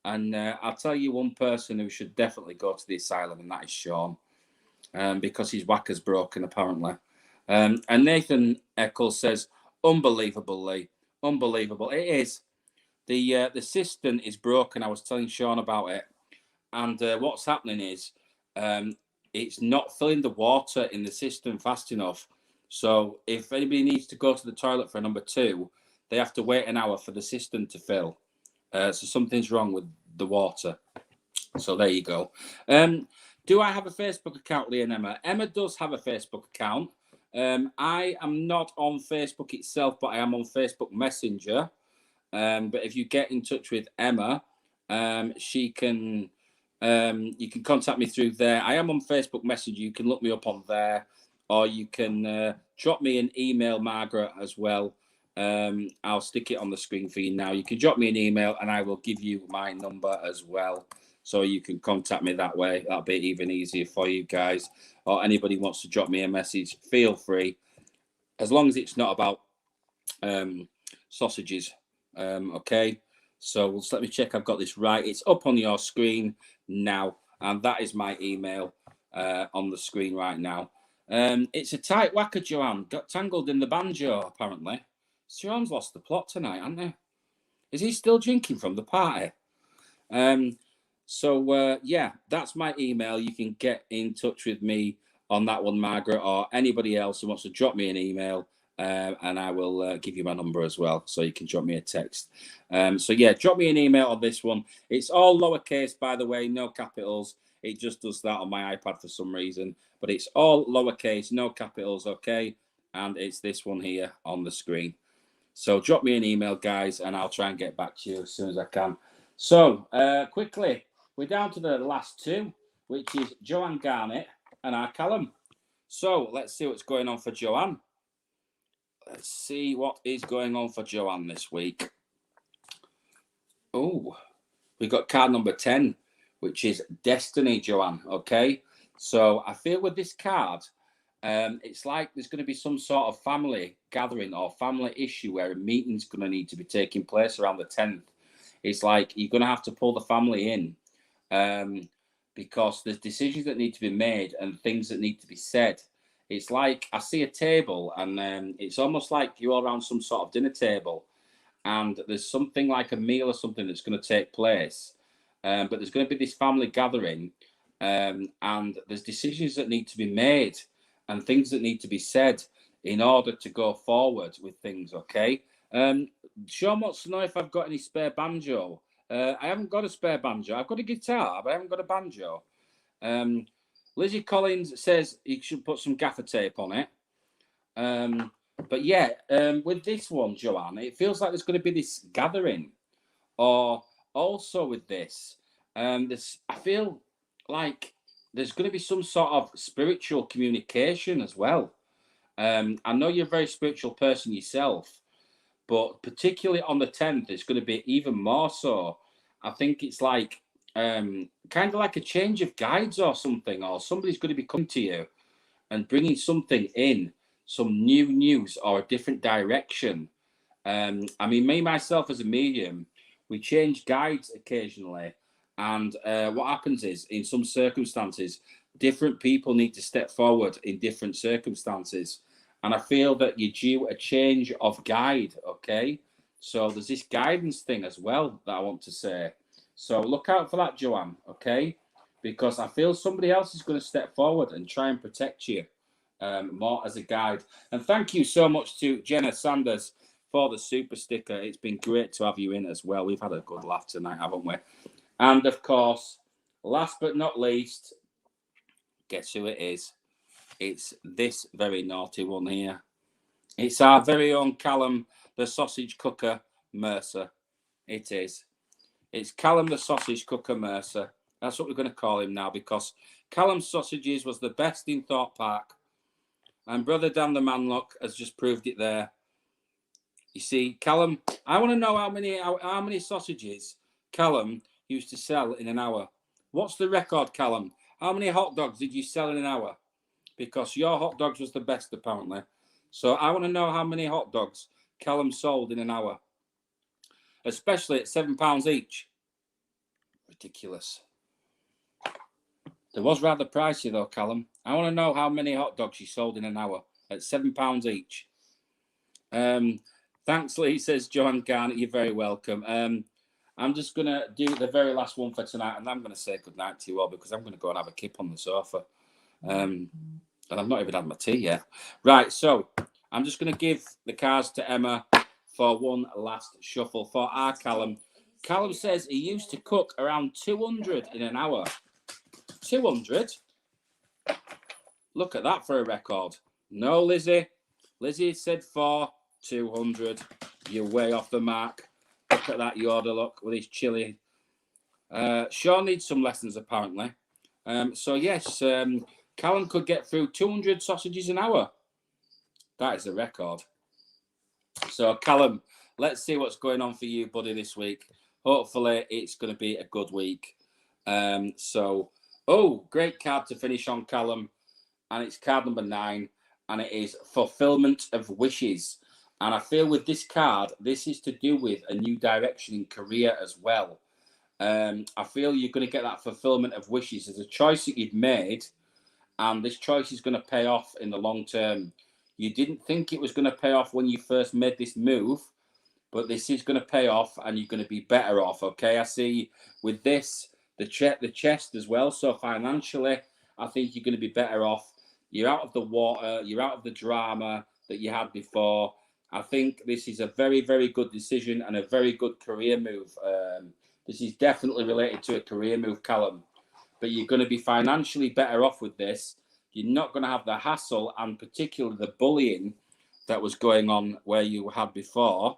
And I'll tell you one person who should definitely go to the asylum, and that is Sean. Because his whacker's broken, apparently. And Nathan Eccles says, unbelievably, unbelievable. It is. The cistern is broken. I was telling Sean about it. And what's happening is it's not filling the water in the cistern fast enough. So if anybody needs to go to the toilet for number 2, they have to wait an hour for the cistern to fill. So something's wrong with the water. So there you go. Do I have a Facebook account, Lee and Emma? Emma does have a Facebook account. I am not on Facebook itself, but I am on Facebook Messenger. But if you get in touch with Emma, she can you can contact me through there. I am on Facebook Messenger. You can look me up on there, or you can drop me an email, Margaret, as well. I'll stick it on the screen for you now. You can drop me an email, and I will give you my number as well, so you can contact me that way. That'll be even easier for you guys. Or anybody wants to drop me a message, feel free, as long as it's not about sausages. Okay, so let me check I've got this right. It's up on your screen now, and that is my email on the screen right now. It's a tight whacker, Joanne. Got tangled in the banjo, apparently. Sean's lost the plot tonight, hasn't he? Is he still drinking from the party? So yeah, that's my email. You can get in touch with me on that one, Margaret, or anybody else who wants to drop me an email. And I will give you my number as well, so you can drop me a text. So yeah, drop me an email on this one. It's all lowercase, by the way, no capitals. It just does that on my iPad for some reason, but it's all lowercase, no capitals, okay? And it's this one here on the screen. So drop me an email, guys, and I'll try and get back to you as soon as I can. So quickly, we're down to the last 2, which is Joanne Garnett and our Callum. So let's see what's going on for Joanne. Let's see what is going on for Joanne this week. Oh, we've got card number 10, which is Destiny, Joanne. Okay, so I feel with this card, it's like there's going to be some sort of family gathering or family issue where a meeting's going to need to be taking place around the 10th. It's like you're going to have to pull the family in because there's decisions that need to be made and things that need to be said. It's like I see a table, and it's almost like you're all around some sort of dinner table, and there's something like a meal or something that's going to take place. But there's going to be this family gathering, and there's decisions that need to be made and things that need to be said in order to go forward with things, okay? Sean wants to know if I've got any spare banjo. I haven't got a spare banjo. I've got a guitar, but I haven't got a banjo. Lizzie Collins says you should put some gaffer tape on it. But yeah, with this one, Joanne, it feels like there's going to be this gathering. Or also with this, I feel like there's going to be some sort of spiritual communication as well. I know you're a very spiritual person yourself, but particularly on the 10th, it's going to be even more so. I think it's like kind of like a change of guides or something, or somebody's going to be coming to you and bringing something in, some new news or a different direction. I mean, me, myself as a medium, we change guides occasionally. And what happens is, in some circumstances, different people need to step forward in different circumstances. And I feel that you're due a change of guide, okay? So there's this guidance thing as well that I want to say. So look out for that, Joanne, okay? Because I feel somebody else is going to step forward and try and protect you more as a guide. And thank you so much to Jenna Sanders for the super sticker. It's been great to have you in as well. We've had a good laugh tonight, haven't we? And of course, last but not least, guess who it is? It's this very naughty one here. It's our very own Callum, the sausage cooker Mercer. It is. It's Callum, the sausage cooker Mercer. That's what we're going to call him now, because Callum's sausages was the best in Thorpe Park. And Brother Dan the Manlock has just proved it there. You see, Callum, I want to know how many sausages Callum used to sell in an hour. What's the record, Callum? How many hot dogs did you sell in an hour? Because your hot dogs was the best, apparently. So I want to know how many hot dogs Callum sold in an hour. Especially at £7 each. Ridiculous. There was rather pricey though, Callum. I want to know how many hot dogs you sold in an hour at £7 each. Thanks, Lee, says Joanne Garnett. You're very welcome. I'm just going to do the very last one for tonight, and I'm going to say goodnight to you all, because I'm going to go and have a kip on the sofa. And I've not even had my tea yet. Right, so I'm just going to give the cards to Emma for one last shuffle for our Callum. Callum says he used to cook around 200 in an hour. 200? Look at that for a record. No, Lizzie. Lizzie said 200. You're way off the mark. Look at that Yoda look with his chili. Sean needs some lessons, apparently. So, yes, Callum could get through 200 sausages an hour. That is a record. So, Callum, let's see what's going on for you, buddy, this week. Hopefully, it's going to be a good week. Great card to finish on, Callum. And it's card number 9. And it is fulfillment of wishes. And I feel with this card, this is to do with a new direction in career as well. I feel you're going to get that fulfillment of wishes. There's a choice that you've made, and this choice is going to pay off in the long term. You didn't think it was going to pay off when you first made this move, but this is going to pay off, and you're going to be better off, okay? I see with this, the chest as well. So financially, I think you're going to be better off. You're out of the water. You're out of the drama that you had before. I think this is a very, very good decision and a very good career move. This is definitely related to a career move, Callum. But you're going to be financially better off with this. You're not going to have the hassle and particularly the bullying that was going on where you had before.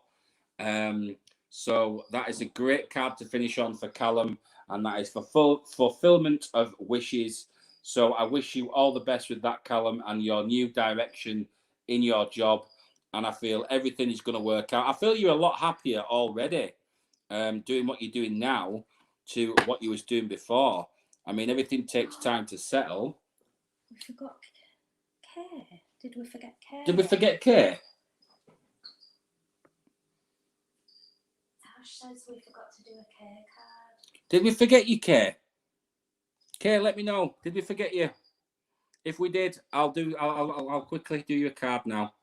So that is a great card to finish on for Callum. And that is for fulfillment of wishes. So I wish you all the best with that, Callum, and your new direction in your job. And I feel everything is going to work out. I feel you're a lot happier already doing what you're doing now to what you was doing before. I mean, everything takes time to settle. We forgot care. Did we forget care? Did we forget care? Ash says we forgot to do a care card. Did we forget you, Care? Care, let me know. Did we forget you? If we did, I'll quickly do you a card now.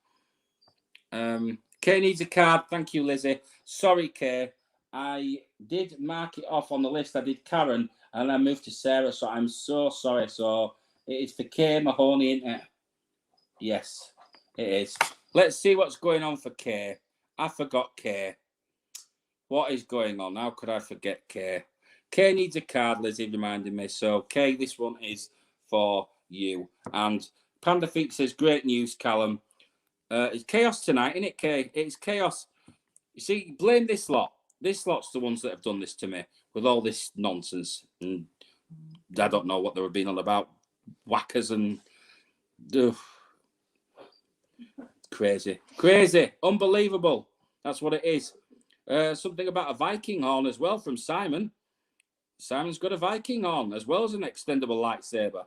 Kay needs a card. Thank you, Lizzie. Sorry, Kay. I did mark it off on the list. I did Karen, and I moved to Sarah, so I'm so sorry. So it is for Kay Mahoney, isn't it? Yes, it is. Let's see what's going on for Kay. I forgot Kay. What is going on? How could I forget Kay? Kay needs a card, Lizzie reminded me. So, Kay, this one is for you. And Panda Feet says, great news, Callum. It's chaos tonight, isn't it, Kay? It's chaos. You see, blame this lot. This lot's the ones that have done this to me with all this nonsense. And I don't know what they were being on about. Whackers and... Crazy. Crazy. Unbelievable. That's what it is. Something about a Viking horn as well from Simon. Simon's got a Viking horn as well as an extendable lightsaber.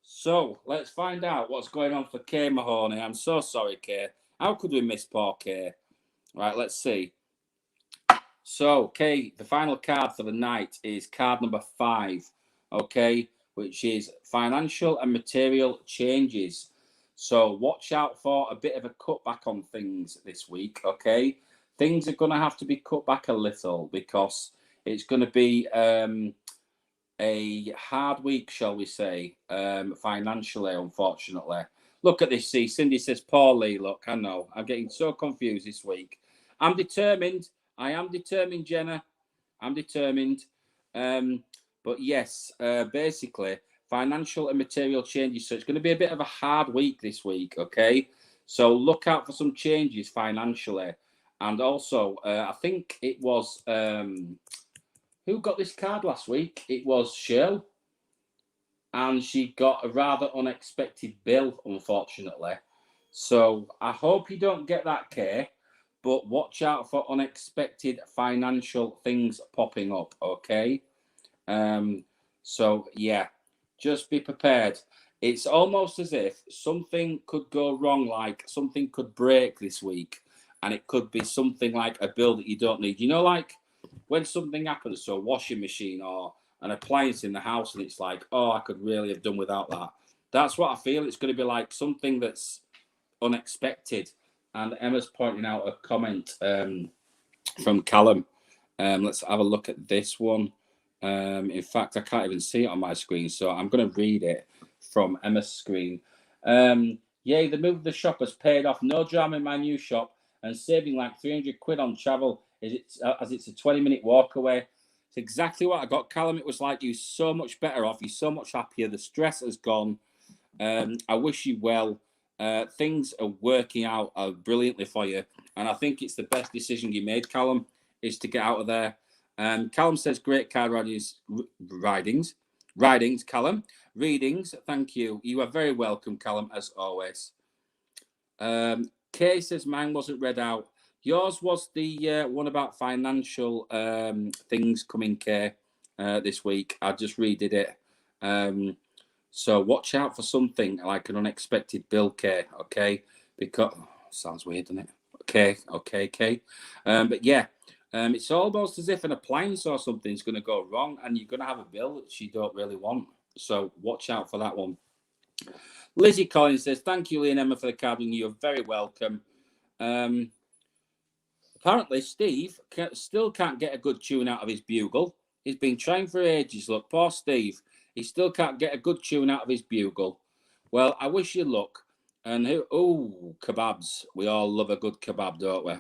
So let's find out what's going on for Kay Mahoney. I'm so sorry, Kay. How could we miss poor Kay? Right, let's see. So, Kay, the final card for the night is card number 5, okay, which is financial and material changes. So watch out for a bit of a cutback on things this week, okay? Things are going to have to be cut back a little because it's going to be a hard week, shall we say, financially, unfortunately. Look at this, see, Cindy says, poor Lee, look, I know. I'm getting so confused this week. I'm determined. I am determined, Jenna. I'm determined. But yes, basically, financial and material changes. So it's going to be a bit of a hard week this week, okay? So look out for some changes financially. And also, I think it was, who got this card last week? It was Shirl. And she got a rather unexpected bill, unfortunately. So I hope you don't get that, Kay. But watch out for unexpected financial things popping up, okay? So yeah, just be prepared. It's almost as if something could go wrong, like something could break this week, and it could be something like a bill that you don't need. You know, like when something happens to a washing machine or an appliance in the house, and it's like, oh, I could really have done without that. That's what I feel. It's going to be like something that's unexpected. And Emma's pointing out a comment from Callum. Let's have a look at this one. In fact, I can't even see it on my screen, so I'm going to read it from Emma's screen. Yay, the move of the shop has paid off. No drama in my new shop, and saving like 300 quid on travel as it's a 20-minute walk away. It's exactly what I got, Callum. It was like you're so much better off. You're so much happier. The stress has gone. I wish you well. Things are working out brilliantly for you, and I think it's the best decision you made, Callum, is to get out of there. Callum says, great car ridings, Callum. Readings, thank you. You are very welcome, Callum, as always. Kay says, mine wasn't read out. Yours was the one about financial things coming, Kay, this week. I just redid it. So watch out for something like an unexpected bill, Kay, okay? Because, sounds weird, doesn't it? Okay. But yeah, it's almost as if an appliance or something's going to go wrong and you're going to have a bill that you don't really want. So watch out for that one. Lizzie Collins says, thank you, Lee and Emma, for the card. You're very welcome. Apparently, Steve still can't get a good tune out of his bugle. He's been trying for ages. Look, poor Steve. He still can't get a good tune out of his bugle. Well, I wish you luck. And kebabs. We all love a good kebab, don't we?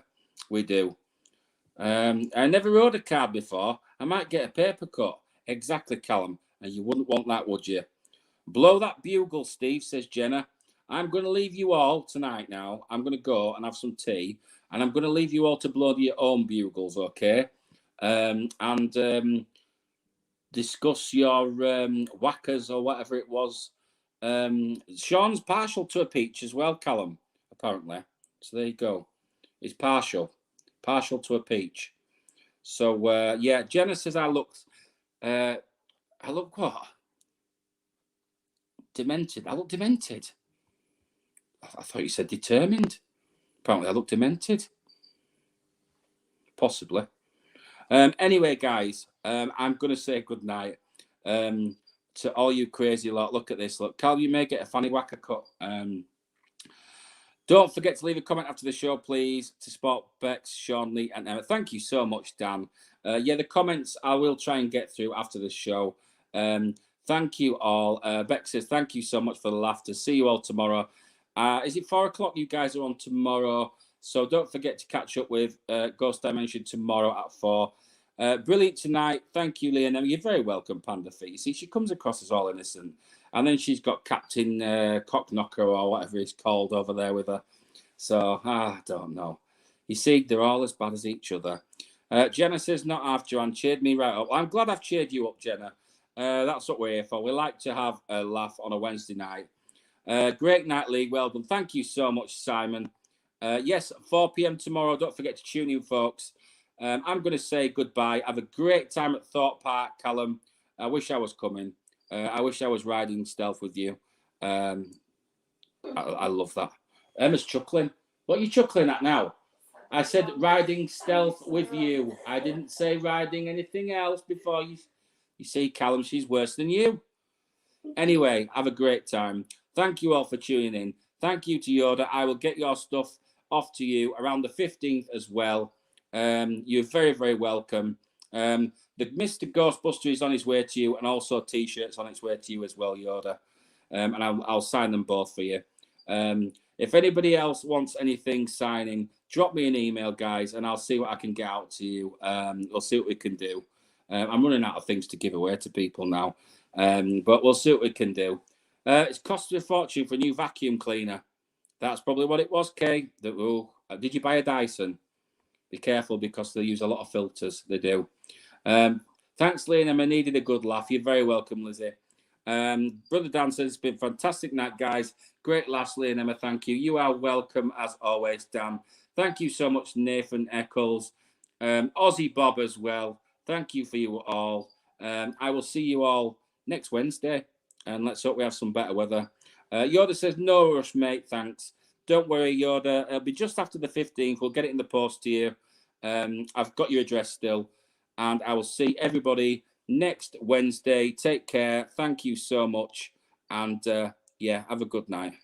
We do. I never rode a card before. I might get a paper cut. Exactly, Callum. And you wouldn't want that, would you? Blow that bugle, Steve, says Jenna. I'm going to leave you all tonight now. I'm going to go and have some tea. And I'm going to leave you all to blow your own bugles, okay? And discuss your whackers or whatever it was. Sean's partial to a peach as well, Callum, apparently. So there you go. He's partial to a peach. So, yeah, Jenna says I look what? Demented. I look demented. I thought you said determined. Apparently, I look demented. Possibly. Anyway, guys, I'm going to say good night to all you crazy lot. Look at this. Look, Cal, you may get a fanny whacker cut. Don't forget to leave a comment after the show, please, to support Bex, Sean, Lee, and Emma. Thank you so much, Dan. Yeah, the comments I will try and get through after the show. Thank you all. Bex says, thank you so much for the laughter. See you all tomorrow. Is it 4 o'clock you guys are on tomorrow? So don't forget to catch up with Ghost Dimension tomorrow at 4. Brilliant tonight. Thank you, Leah. You're very welcome, Panda Feet. You see, she comes across as all innocent. And then she's got Captain Cockknocker or whatever he's called over there with her. So, I don't know. You see, they're all as bad as each other. Jenna says, not after Joanne. Cheered me right up. I'm glad I've cheered you up, Jenna. That's what we're here for. We like to have a laugh on a Wednesday night. Great night, Lee. Well done. Thank you so much, Simon. Yes, 4 p.m. tomorrow. Don't forget to tune in, folks. I'm going to say goodbye. Have a great time at Thorpe Park, Callum. I wish I was coming. I wish I was riding stealth with you. I love that. Emma's chuckling. What are you chuckling at now? I said riding stealth with you. I didn't say riding anything else before you. You see, Callum, she's worse than you. Anyway, have a great time. Thank you all for tuning in. Thank you to Yoda. I will get your stuff off to you around the 15th as well. You're very, very welcome. The Mr. Ghostbuster is on his way to you, and also T-shirts on its way to you as well, Yoda. And I'll sign them both for you. If anybody else wants anything signing, drop me an email, guys, and I'll see what I can get out to you. We'll see what we can do. I'm running out of things to give away to people now, but we'll see what we can do. It's costed a fortune for a new vacuum cleaner. That's probably what it was, Kay. Did you buy a Dyson? Be careful because they use a lot of filters. They do. Thanks, Liam. I needed a good laugh. You're very welcome, Lizzie. Brother Dan says it's been a fantastic night, guys. Great laughs, Lee and Emma. Thank you. You are welcome as always, Dan. Thank you so much, Nathan Eccles. Aussie Bob as well. Thank you for you all. I will see you all next Wednesday, and let's hope we have some better weather. Yoda says, no rush, mate. Thanks. Don't worry, Yoda. It'll be just after the 15th. We'll get it in the post to you. I've got your address still, and I will see everybody next Wednesday. Take care. Thank you so much. And yeah, have a good night.